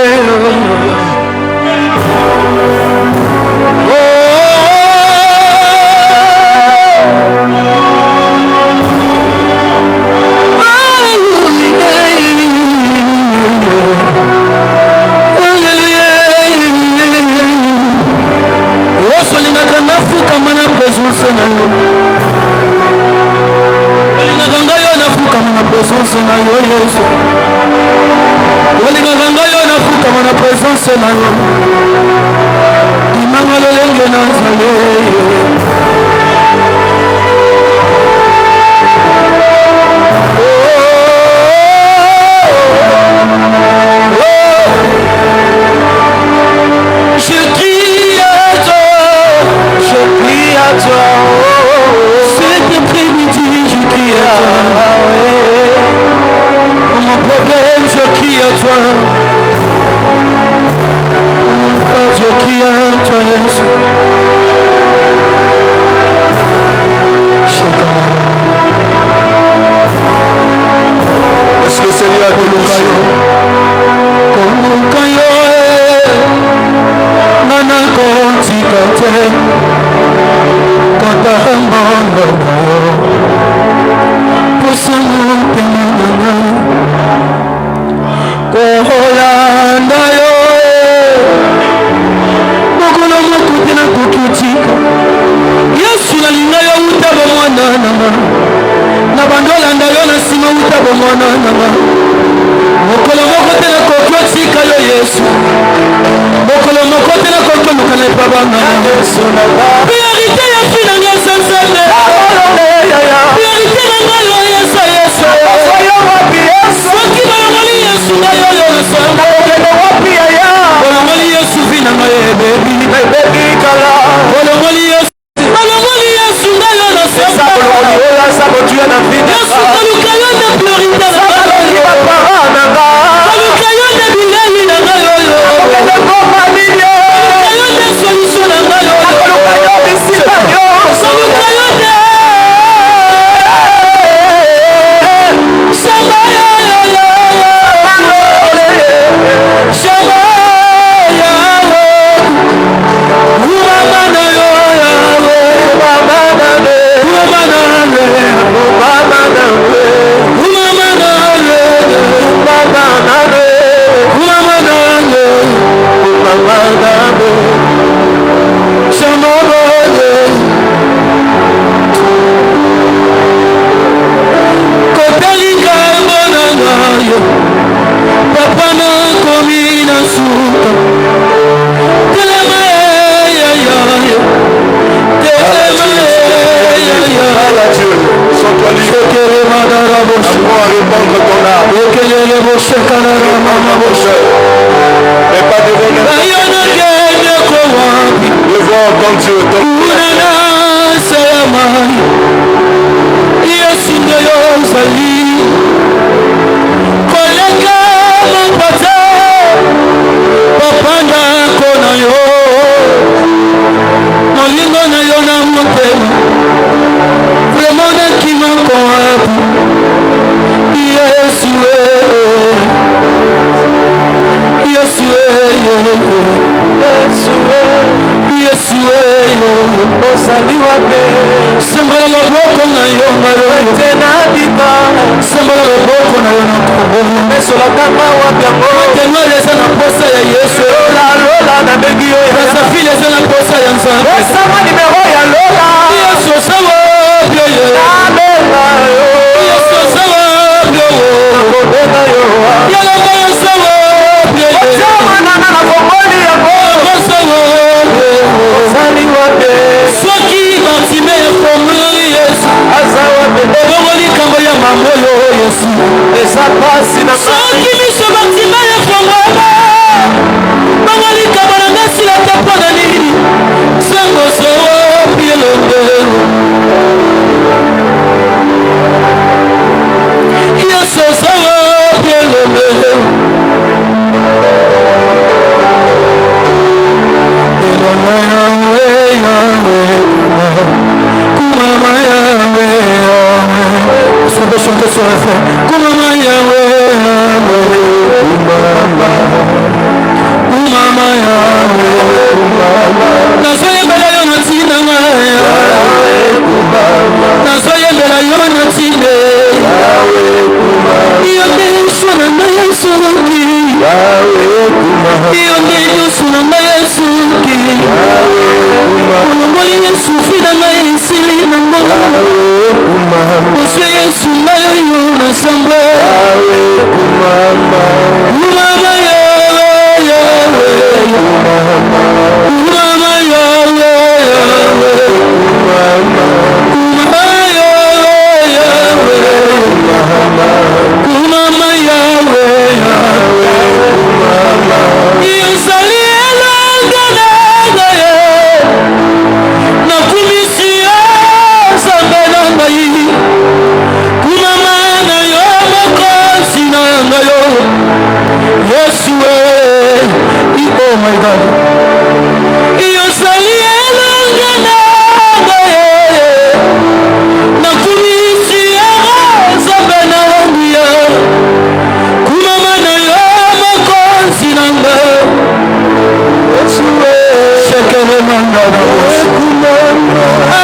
Sango so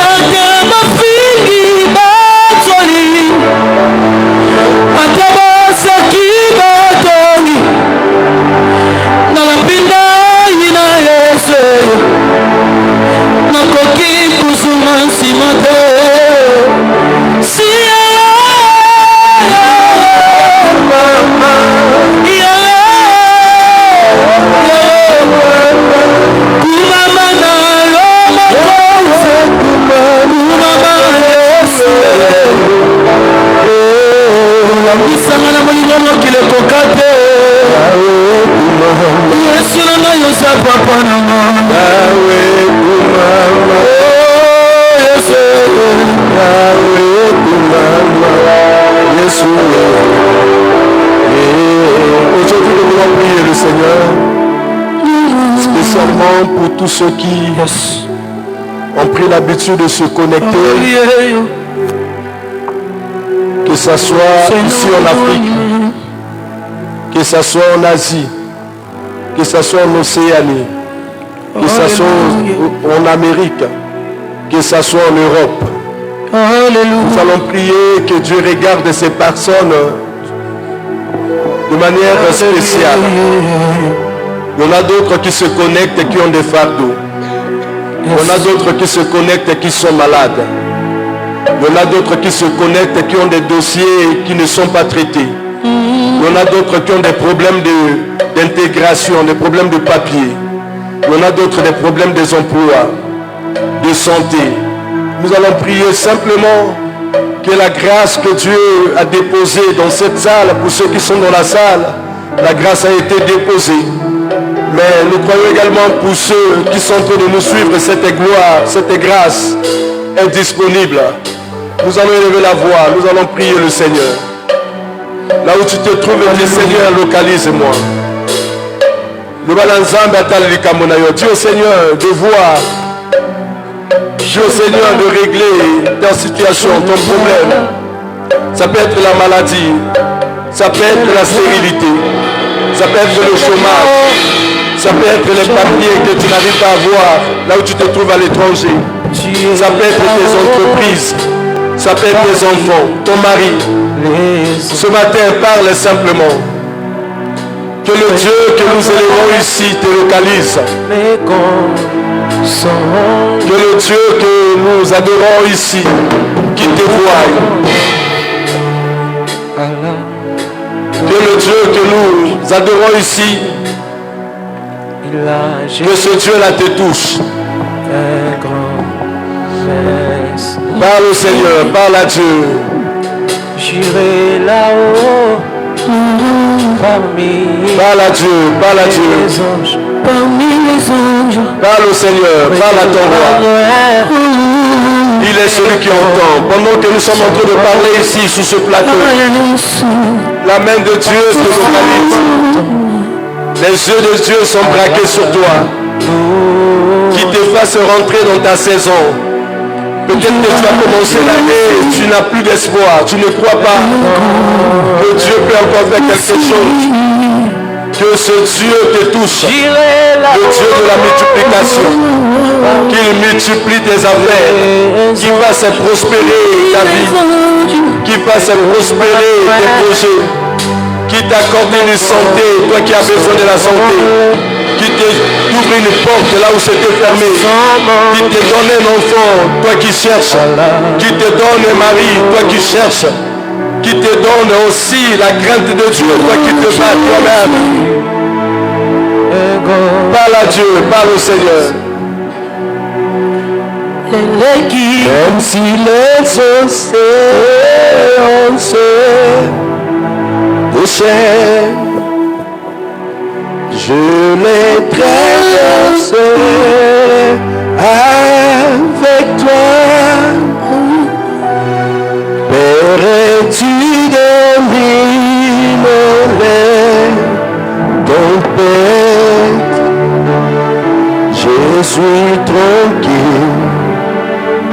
ate bafingi batsoli ate baseki batongi na mapinda ina Yesu nakoki kusuma nsima te Isangana molingo mokile kokate Yesu nanga yosa papa nanga Yesu Yesu. Aujourd'hui nous voulons prier le Seigneur spécialement pour tous ceux qui ont pris l'habitude de se connecter, que ce soit ici en Afrique, que ce soit en Asie, que ce soit en Océanie, que ce soit en Amérique, que ce soit en Europe. Nous allons prier que Dieu regarde ces personnes de manière spéciale. Il y en a d'autres qui se connectent et qui ont des fardeaux. Il y en a d'autres qui se connectent et qui sont malades. Il y en a d'autres qui se connectent et qui ont des dossiers qui ne sont pas traités. Il y en a d'autres qui ont des problèmes d'intégration, des problèmes de papier. Il y en a d'autres des problèmes des emplois, de santé. Nous allons prier simplement que la grâce que Dieu a déposée dans cette salle, pour ceux qui sont dans la salle, la grâce a été déposée. Mais nous croyons également pour ceux qui sont en train de nous suivre, cette gloire, cette grâce est disponible. Nous allons élever la voix, nous allons prier le Seigneur. Là où tu te trouves, dis Seigneur, localise-moi. Dis au Seigneur de voir, dis au Seigneur de régler ta situation, ton problème. Ça peut être la maladie, ça peut être la stérilité, ça peut être le chômage, ça peut être les papiers que tu n'arrives pas à voir là où tu te trouves à l'étranger. Ça peut être tes entreprises, ça peut être tes enfants, ton mari. Ce matin, parle simplement. Que le Dieu que nous élevons ici te localise. Que le Dieu que nous adorons ici, qui te voie. Que le Dieu que nous adorons ici, que ce Dieu-là te touche. Parle au Seigneur, parle à Dieu. J'irai là-haut Parle à Dieu, parle à Dieu. parmi les anges. Parle au Seigneur, parle à ton roi. Il est celui qui entend. Pendant que nous sommes en train de parler ici, sur ce plateau, la main de Dieu te localise. Les yeux de Dieu sont braqués sur toi. Qui te fasse rentrer dans ta saison. Peut-être que tu as commencé l'année, tu n'as plus d'espoir, tu ne crois pas que Dieu peut encore faire quelque chose. Que ce Dieu te touche, le Dieu de la multiplication, qu'il multiplie tes affaires, qu'il fasse prospérer ta vie, qu'il fasse prospérer tes projets, qu'il t'accorde une santé, toi qui as besoin de la santé, qui t'ouvre une porte là où c'était fermé, qui te donne un enfant, toi qui cherches, qui te donne un mari, toi qui cherches, qui te donne aussi la crainte de Dieu, toi qui te bats toi-même. Parle à Dieu, parle au Seigneur. Même si les océans se déchaînent, je les traverserai avec toi. Père, et tu domines les tempêtes. Je suis tranquille,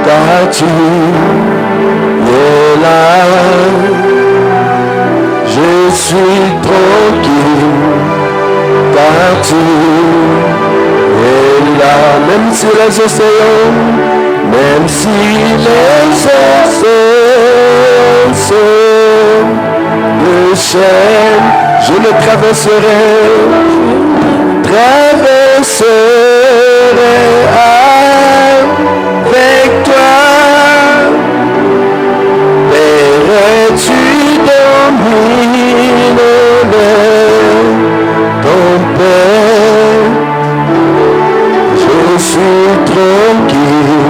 car tu es là. Je suis tranquille, car tu es est là, même si les océans, même si les océans de chaîne, je le traverserai avec toi. Père, tu domines ton Père. Je suis tranquille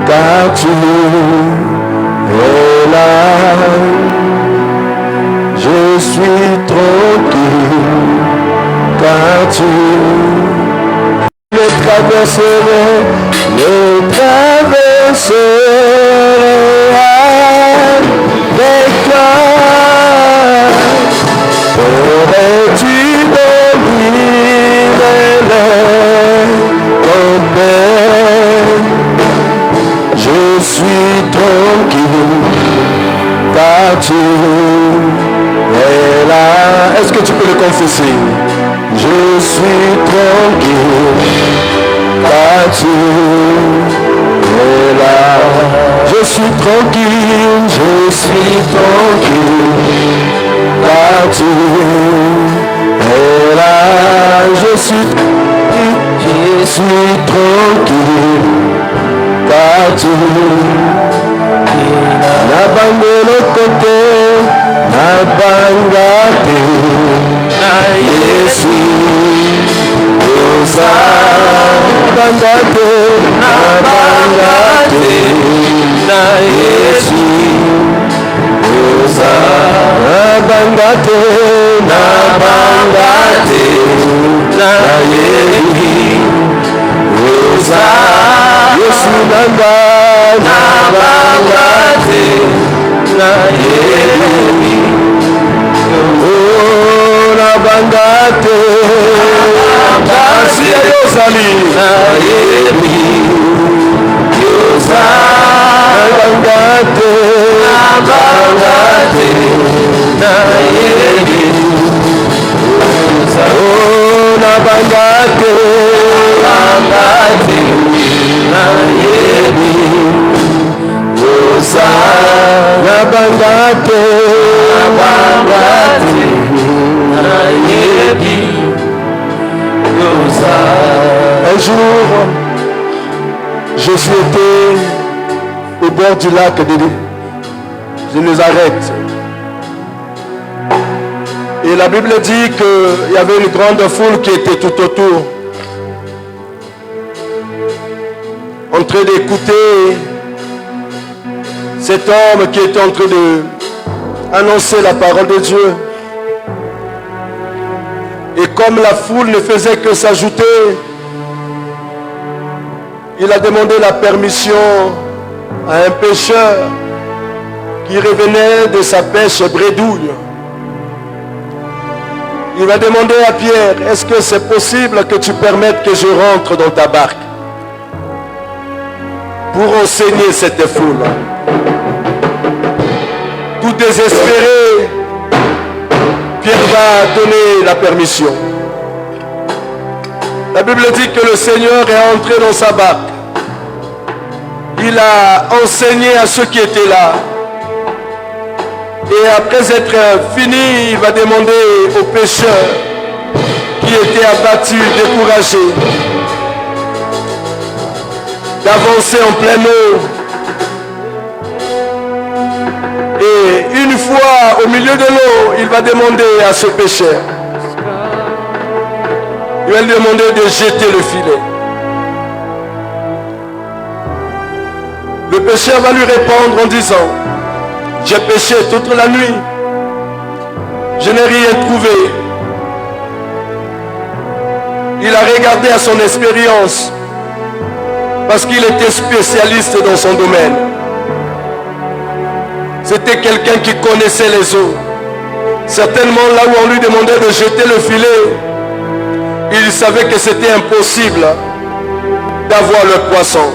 car tu es là. Je suis tranquille car tu le traverserai avec toi. Pourrais-tu dominer ton Père? Je suis tranquille car tu es là. Est-ce que tu peux le confesser? Je suis tranquille car tu es là. Je suis tranquille car tu es là. Je suis tranquille car tu n'abandonne côté, n'abandonne Yesu, Osa, n'abandonne, na Yesu, Osa, n'abandonne, na Yesu, Osa, Yesu nanga, n'abandonne, na Yesu. Oh, la bangate, Asia Yosali, na Yebi, Yosa, la bangate, na Yebi, oh, la bangate, na Yebi, Yosa, la bangate. Un jour, Jésus était au bord du lac de Nazareth. Et la Bible dit qu'il y avait une grande foule qui était tout autour, en train d'écouter cet homme qui était en train d'annoncer la parole de Dieu. Et comme la foule ne faisait que s'ajouter, il a demandé la permission à un pêcheur qui revenait de sa pêche bredouille. Il va demander à Pierre, est-ce que c'est possible que tu permettes que je rentre dans ta barque pour enseigner cette foule? Tout désespéré, Pierre va donner la permission. La Bible dit que le Seigneur est entré dans sa barque. Il a enseigné à ceux qui étaient là. Et après être fini, il va demander aux pêcheurs qui étaient abattus, découragés, d'avancer en pleine eau. Et une fois au milieu de l'eau, il va demander à ce pêcheur, il va lui demander de jeter le filet. Le pêcheur va lui répondre en disant, j'ai pêché toute la nuit, je n'ai rien trouvé. Il a regardé à son expérience parce qu'il était spécialiste dans son domaine. C'était quelqu'un qui connaissait les eaux. Certainement là où on lui demandait de jeter le filet, il savait que c'était impossible d'avoir le poisson.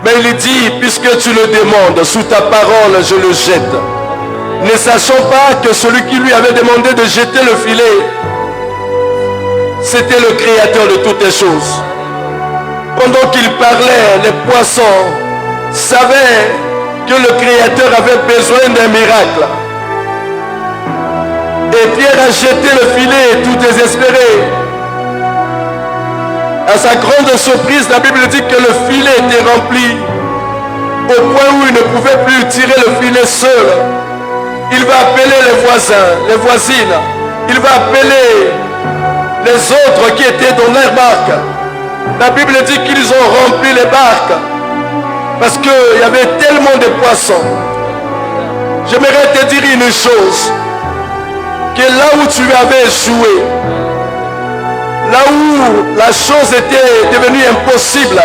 Mais il dit, puisque tu le demandes, sous ta parole, je le jette. Ne sachant pas que celui qui lui avait demandé de jeter le filet c'était le créateur de toutes les choses. Pendant qu'il parlait, les poissons savaient que le créateur avait besoin d'un miracle. Et Pierre a jeté le filet tout désespéré. À sa grande surprise, la Bible dit que le filet était rempli au point où il ne pouvait plus tirer le filet seul. Il va appeler les voisins, les voisines. Il va appeler les autres qui étaient dans leur barque. La Bible dit qu'ils ont rempli les barques parce qu'il y avait tellement de poissons. J'aimerais te dire une chose, que là où tu avais échoué, là où la chose était devenue impossible,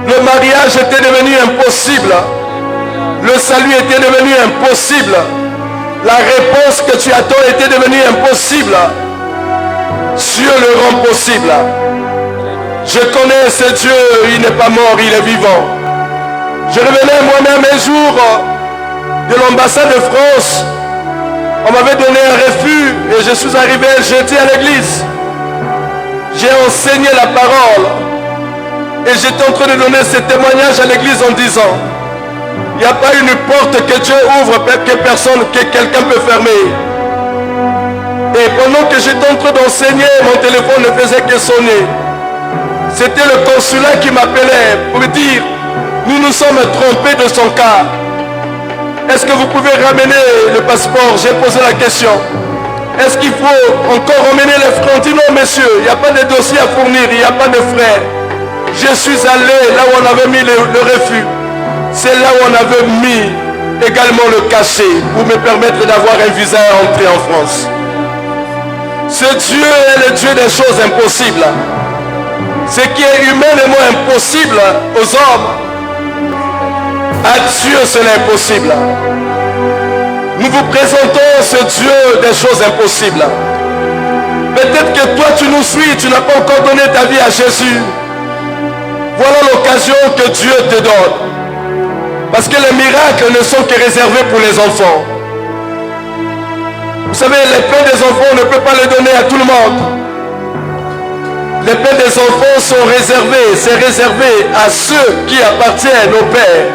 le mariage était devenu impossible, le salut était devenu impossible, la réponse que tu attends était devenue impossible, Dieu le rend possible. Je connais ce Dieu, il n'est pas mort, il est vivant. Je revenais moi-même un jour de l'ambassade de France. On m'avait donné un refus et je suis arrivé jeudi à l'église. J'ai enseigné la parole et j'étais en train de donner ce témoignage à l'église en disant, il n'y a pas une porte que Dieu ouvre que quelqu'un peut fermer. Et pendant que j'étais en train d'enseigner, mon téléphone ne faisait que sonner. C'était le consulat qui m'appelait pour me dire, nous nous sommes trompés de son cas. Est-ce que vous pouvez ramener le passeport? J'ai posé la question. Est-ce qu'il faut encore ramener les frais? On dit non, monsieur, il n'y a pas de dossier à fournir, il n'y a pas de frais. Je suis allé là où on avait mis le refus. C'est là où on avait mis également le cachet pour me permettre d'avoir un visa à entrer en France. Ce Dieu est le Dieu des choses impossibles. Ce qui est humainement impossible aux hommes, à Dieu c'est impossible. Nous vous présentons ce Dieu des choses impossibles. Peut-être que toi tu nous suis, tu n'as pas encore donné ta vie à Jésus. Voilà l'occasion que Dieu te donne. Parce que les miracles ne sont que réservés pour les enfants. Vous savez, les pains des enfants, on ne peut pas les donner à tout le monde. Les pains des enfants sont réservés, c'est réservé à ceux qui appartiennent au Père.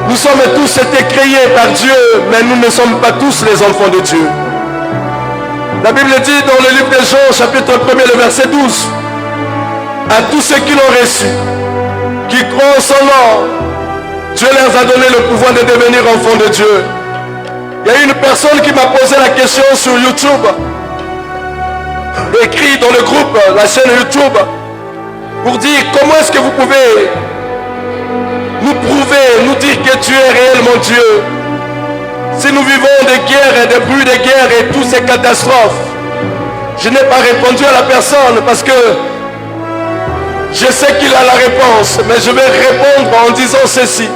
Nous sommes tous été créés par Dieu, mais nous ne sommes pas tous les enfants de Dieu. La Bible dit dans le livre de Jean, chapitre 1er, le verset 12, à tous ceux qui l'ont reçu, qui croient en son nom, Dieu leur a donné le pouvoir de devenir enfants de Dieu. Il y a une personne qui m'a posé la question sur YouTube, écrit dans le groupe, la chaîne YouTube, pour dire comment est-ce que vous pouvez nous prouver, nous dire que Dieu est réellement Dieu. Si nous vivons des guerres et des bruits de guerre et toutes ces catastrophes, je n'ai pas répondu à la personne parce que je sais qu'il a la réponse, mais je vais répondre en disant ceci,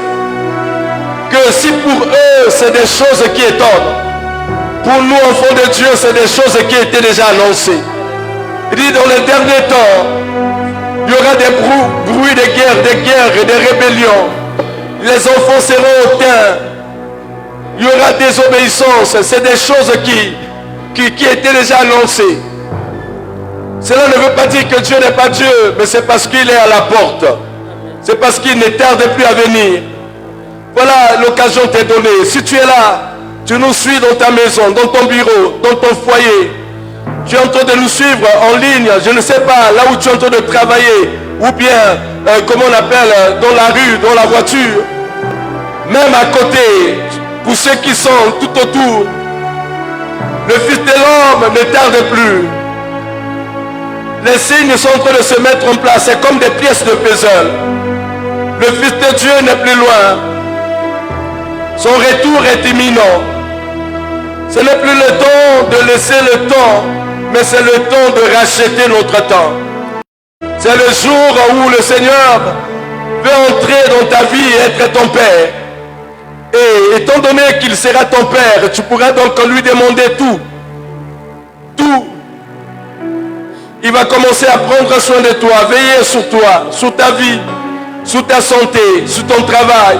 que si pour eux c'est des choses qui étonnent, pour nous enfants de Dieu c'est des choses qui étaient déjà annoncées. Il dit dans les derniers temps, il y aura des bruits de guerre et des rébellions. Les enfants seront hautains. Il y aura désobéissance. C'est des choses qui étaient déjà annoncées. Cela ne veut pas dire que Dieu n'est pas Dieu, mais c'est parce qu'il est à la porte. C'est parce qu'il ne tarde plus à venir. Voilà, l'occasion t'est donnée. Si tu es là, tu nous suis dans ta maison, dans ton bureau, dans ton foyer. Tu es en train de nous suivre en ligne, je ne sais pas, là où tu es en train de travailler, ou bien, comment on appelle, dans la rue, dans la voiture. Même à côté, pour ceux qui sont tout autour, le Fils de l'homme ne tarde plus. Les signes sont en train de se mettre en place, c'est comme des pièces de puzzle. Le Fils de Dieu n'est plus loin. Son retour est imminent. Ce n'est plus le temps de laisser le temps, mais c'est le temps de racheter notre temps. C'est le jour où le Seigneur veut entrer dans ta vie et être ton Père. Et étant donné qu'il sera ton Père, tu pourras donc lui demander tout. Tout. Il va commencer à prendre soin de toi, veiller sur toi, sur ta vie, sur ta santé, sur ton travail,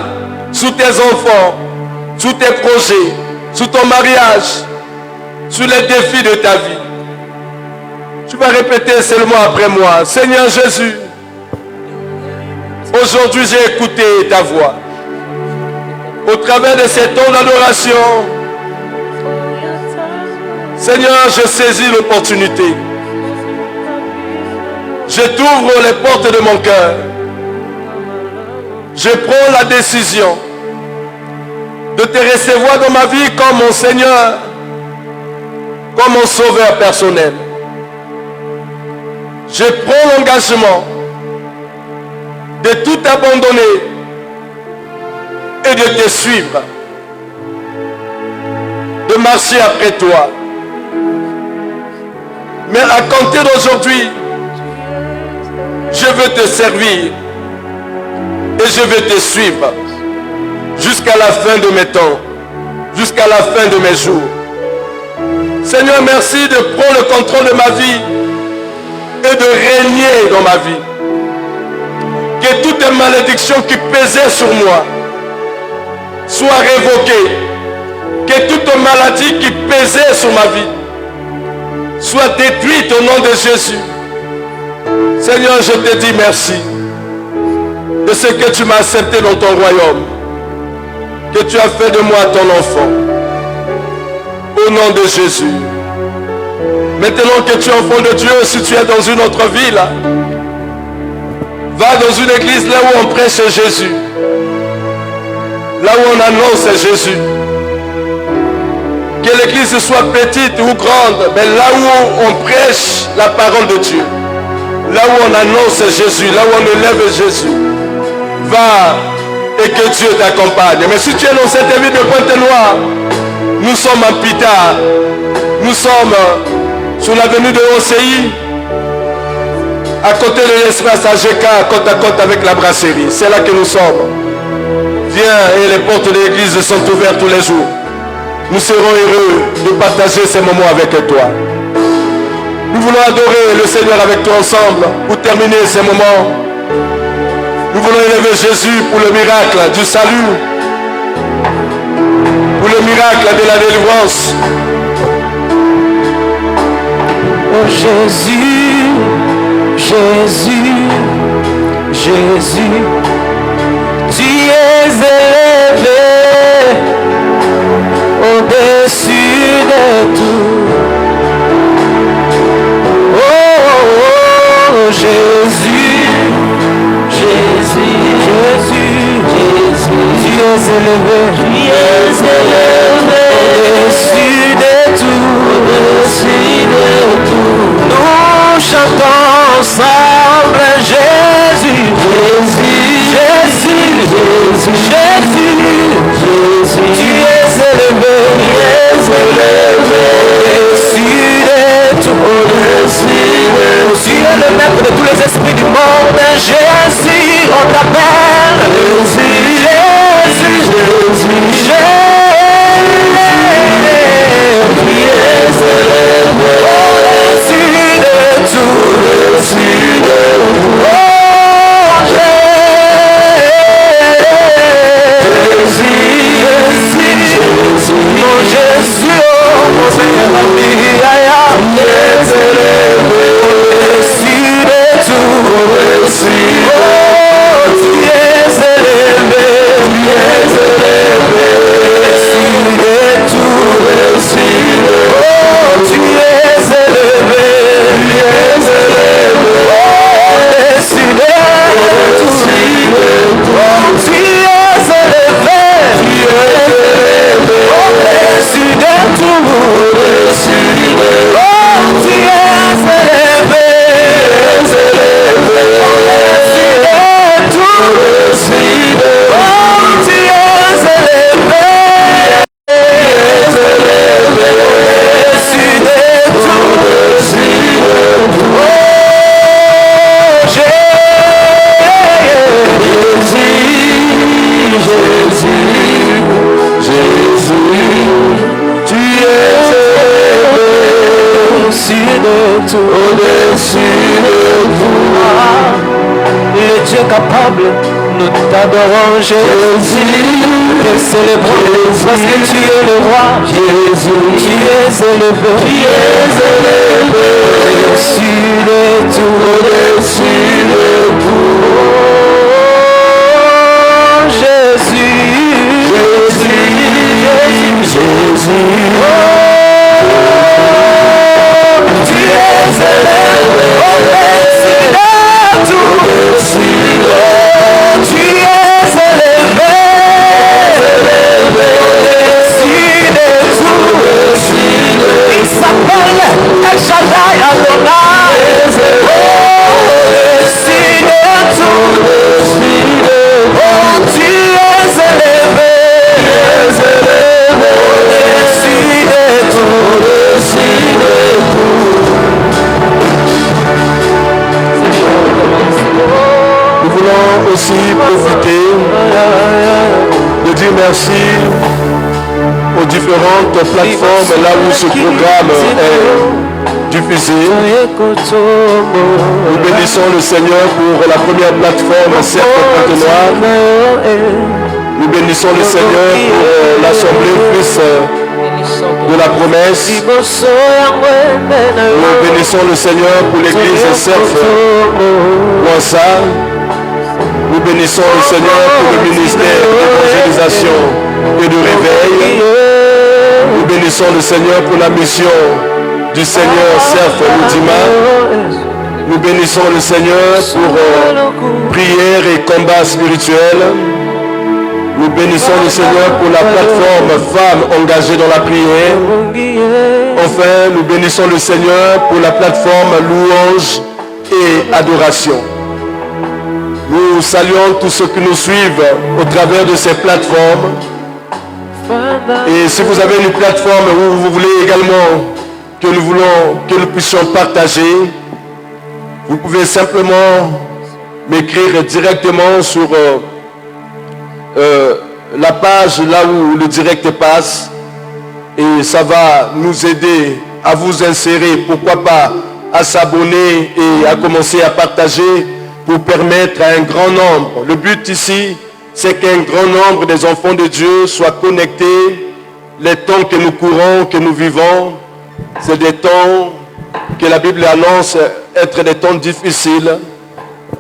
sur tes enfants, sur tes projets, sur ton mariage, sur les défis de ta vie. Tu vas répéter seulement après moi. Seigneur Jésus, aujourd'hui j'ai écouté ta voix. Au travers de ces temps d'adoration, Seigneur, je saisis l'opportunité. Je t'ouvre les portes de mon cœur. Je prends la décision de te recevoir dans ma vie comme mon Seigneur, comme mon sauveur personnel. Je prends l'engagement de tout abandonner et de te suivre, de marcher après toi. Mais à compter d'aujourd'hui, je veux te servir et je veux te suivre jusqu'à la fin de mes temps, jusqu'à la fin de mes jours. Seigneur, merci de prendre le contrôle de ma vie et de régner dans ma vie. Que toutes les malédictions qui pesaient sur moi soient révoquées. Que toute maladie qui pesait sur ma vie soit détruite au nom de Jésus. Seigneur, je te dis merci de ce que tu m'as accepté dans ton royaume, que tu as fait de moi ton enfant. Au nom de Jésus. Maintenant que tu es enfant de Dieu, si tu es dans une autre ville, va dans une église là où on prêche Jésus, là où on annonce Jésus. Que l'église soit petite ou grande, mais là où on prêche la parole de Dieu, là où on annonce Jésus, là où on élève Jésus, va et que Dieu t'accompagne. Mais si tu es dans cette ville de Pointe-Noire, nous sommes à Pita, nous sommes sur l'avenue de OCI, à côté de l'espace AGK, côte à côte avec la brasserie. C'est là que nous sommes. Viens, et les portes de l'église sont ouvertes tous les jours. Nous serons heureux de partager ces moments avec toi. Nous voulons adorer le Seigneur avec toi ensemble pour terminer ces moments. Nous voulons élever Jésus pour le miracle du salut, pour le miracle de la délivrance. Oh Jésus, Jésus, Jésus, tu es élevé au-dessus de tout. Oh, oh, oh Jésus, Jésus, Jésus, Jésus, tu es élevé au-dessus de tout, au-dessus de tout. Nous chantons ensemble Jésus, Jésus, Jésus, Jésus, Jésus, Jésus, tu es élevé, au-dessus de tout, tu es le maître de tous les esprits du monde. Jésus, on t'appelle Jésus, Jésus, Jésus, Jésus, au-dessus de tout, au-dessus de tout. Oh Jésus, mon Jésus, oh mon Seigneur, au-dessus de tout, au-dessus de tout. Oh, tu es élevé, au-dessus de tout, au-dessus de tout. Oh, tu es élevé, au-dessus de tout. Oh, tu es élevé, au-dessus de tout. Oh, tu es élevé, au-dessus de tout. Le Dieu capable Nous t'adorons Jésus, te célébrons parce que tu es le roi. Jésus, tu es élevé, au-dessus de tout, au-dessus de tout. Jésus, Jésus, Jésus, tu es élevé, au-dessus de tout, au-dessus de tout. Tu es élevé, au-dessus de tout. Il s'appelle El Shaddai Adonai, au-dessus de tout. Oh, tu es élevé, au-dessus de tout, au-dessus de tout. Nous voulons aussi profiter de dire merci aux différentes plateformes là où ce programme est diffusé. Nous bénissons le Seigneur pour la première plateforme, Cercle Pointe-Noire. Nous bénissons le Seigneur pour l'Assemblée Fils de la Promesse. Nous bénissons le Seigneur pour l'église Cercle Ouansa. Nous bénissons le Seigneur pour le ministère d'évangélisation et de réveil. Nous bénissons le Seigneur pour la mission du Seigneur Cercle Loudima. Nous bénissons le Seigneur pour prière et combat spirituel. Nous bénissons le Seigneur pour la plateforme Femmes engagées dans la prière. Enfin, nous bénissons le Seigneur pour la plateforme Louange et Adoration. Nous saluons tous ceux qui nous suivent au travers de ces plateformes. Et si vous avez une plateforme où vous voulez également que nous puissions partager, vous pouvez simplement m'écrire directement sur la page là où le direct passe, et ça va nous aider à vous insérer, pourquoi pas à s'abonner et à commencer à partager pour permettre à un grand nombre. Le but ici, c'est qu'un grand nombre des enfants de Dieu soient connectés. Les temps que nous courons, que nous vivons, c'est des temps que la Bible annonce être des temps difficiles,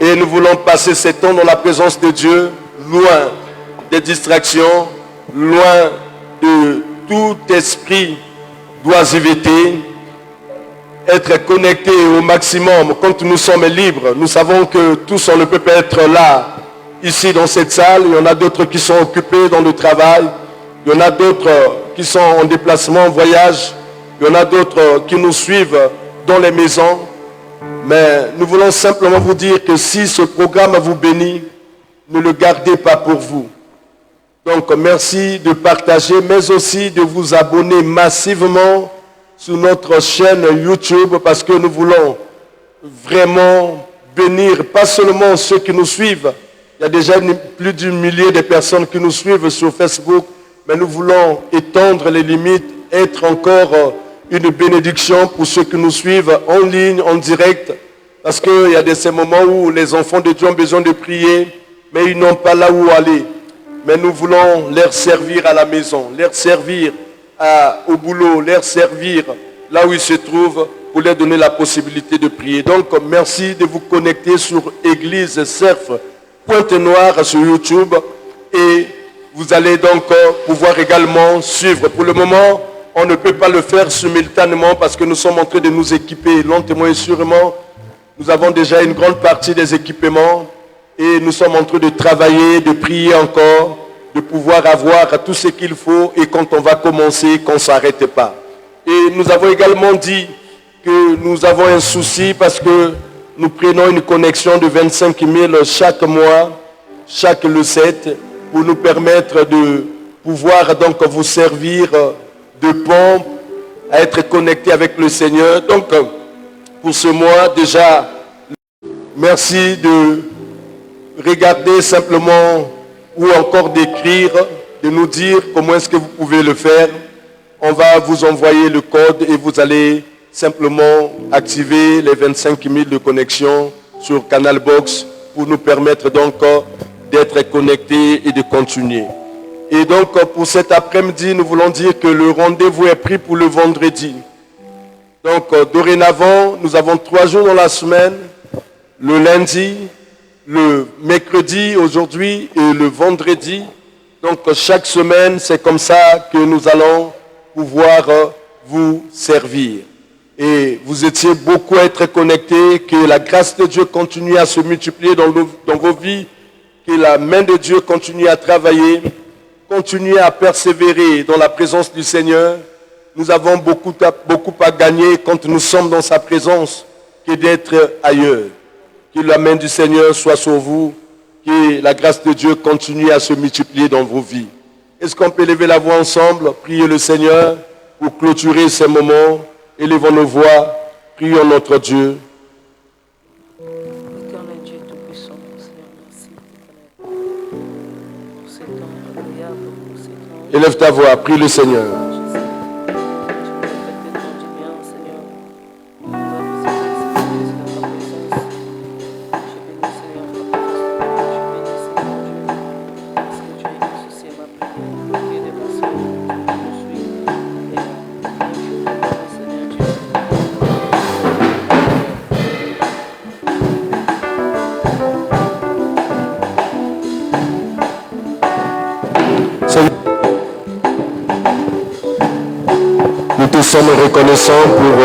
et nous voulons passer ces temps dans la présence de Dieu, loin des distractions, loin de tout esprit d'oisiveté, être connecté au maximum quand nous sommes libres. Nous savons que tous on ne peut pas être là, ici dans cette salle. Il y en a d'autres qui sont occupés dans le travail, il y en a d'autres qui sont en déplacement, en voyage, il y en a d'autres qui nous suivent dans les maisons. Mais nous voulons simplement vous dire que si ce programme vous bénit, ne le gardez pas pour vous. Donc merci de partager, mais aussi de vous abonner massivement sur notre chaîne YouTube, parce que nous voulons vraiment bénir pas seulement ceux qui nous suivent. Il y a déjà plus d'un millier de personnes qui nous suivent sur Facebook, mais nous voulons étendre les limites, être encore une bénédiction pour ceux qui nous suivent en ligne, en direct, parce qu'il y a ces moments où les enfants de Dieu ont besoin de prier, mais ils n'ont pas là où aller. Mais nous voulons leur servir à la maison, leur servir au boulot, leur servir là où ils se trouvent, pour leur donner la possibilité de prier. Donc, merci de vous connecter sur Église Cercle Pointe-Noire sur YouTube, et vous allez donc pouvoir également suivre. Pour le moment, on ne peut pas le faire simultanément parce que nous sommes en train de nous équiper lentement et sûrement. Nous avons déjà une grande partie des équipements et nous sommes en train de travailler, de prier encore, de pouvoir avoir tout ce qu'il faut, et quand on va commencer, qu'on ne s'arrête pas. Et nous avons également dit que nous avons un souci parce que nous prenons une connexion de 25 000 chaque mois, chaque le 7, pour nous permettre de pouvoir donc vous servir de pont à être connecté avec le Seigneur. Donc, pour ce mois, déjà, merci de regarder simplement ou encore d'écrire, de nous dire comment est-ce que vous pouvez le faire. On va vous envoyer le code et vous allez simplement activer les 25 000 de connexion sur Canal Box pour nous permettre donc d'être connectés et de continuer. Et donc, pour cet après-midi, nous voulons dire que le rendez-vous est pris pour le vendredi. Donc, dorénavant, nous avons 3 jours dans la semaine, le lundi, le mercredi aujourd'hui et le vendredi. Donc, chaque semaine, c'est comme ça que nous allons pouvoir vous servir. Et vous étiez beaucoup à être connectés, que la grâce de Dieu continue à se multiplier dans vos vies, que la main de Dieu continue à travailler, continue à persévérer dans la présence du Seigneur. Nous avons beaucoup à gagner quand nous sommes dans sa présence que d'être ailleurs. Que la main du Seigneur soit sur vous, que la grâce de Dieu continue à se multiplier dans vos vies. Est-ce qu'on peut lever la voix ensemble, prier le Seigneur pour clôturer ces moments? Élevons nos voix, prions notre Dieu. Éternel Dieu Tout-Puissant, Seigneur, merci pour ces temps agréables, pour ces temps. Élève ta voix, prie le Seigneur. Nous te sommes reconnaissants pour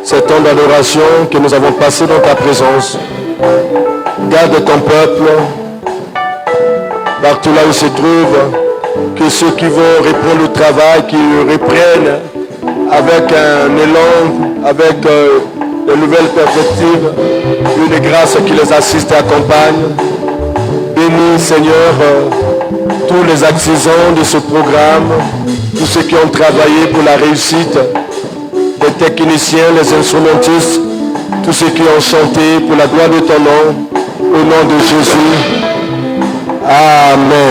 ce temps d'adoration que nous avons passé dans ta présence. Garde ton peuple, partout là où il se trouve, que ceux qui vont reprendre le travail, qu'ils reprennent avec un élan, avec de nouvelles perspectives, une grâce qui les assiste et accompagne. Bénis, Seigneur, tous les artisans de ce programme, tous ceux qui ont travaillé pour la réussite, les techniciens, les instrumentistes, tous ceux qui ont chanté pour la gloire de ton nom, au nom de Jésus. Amen.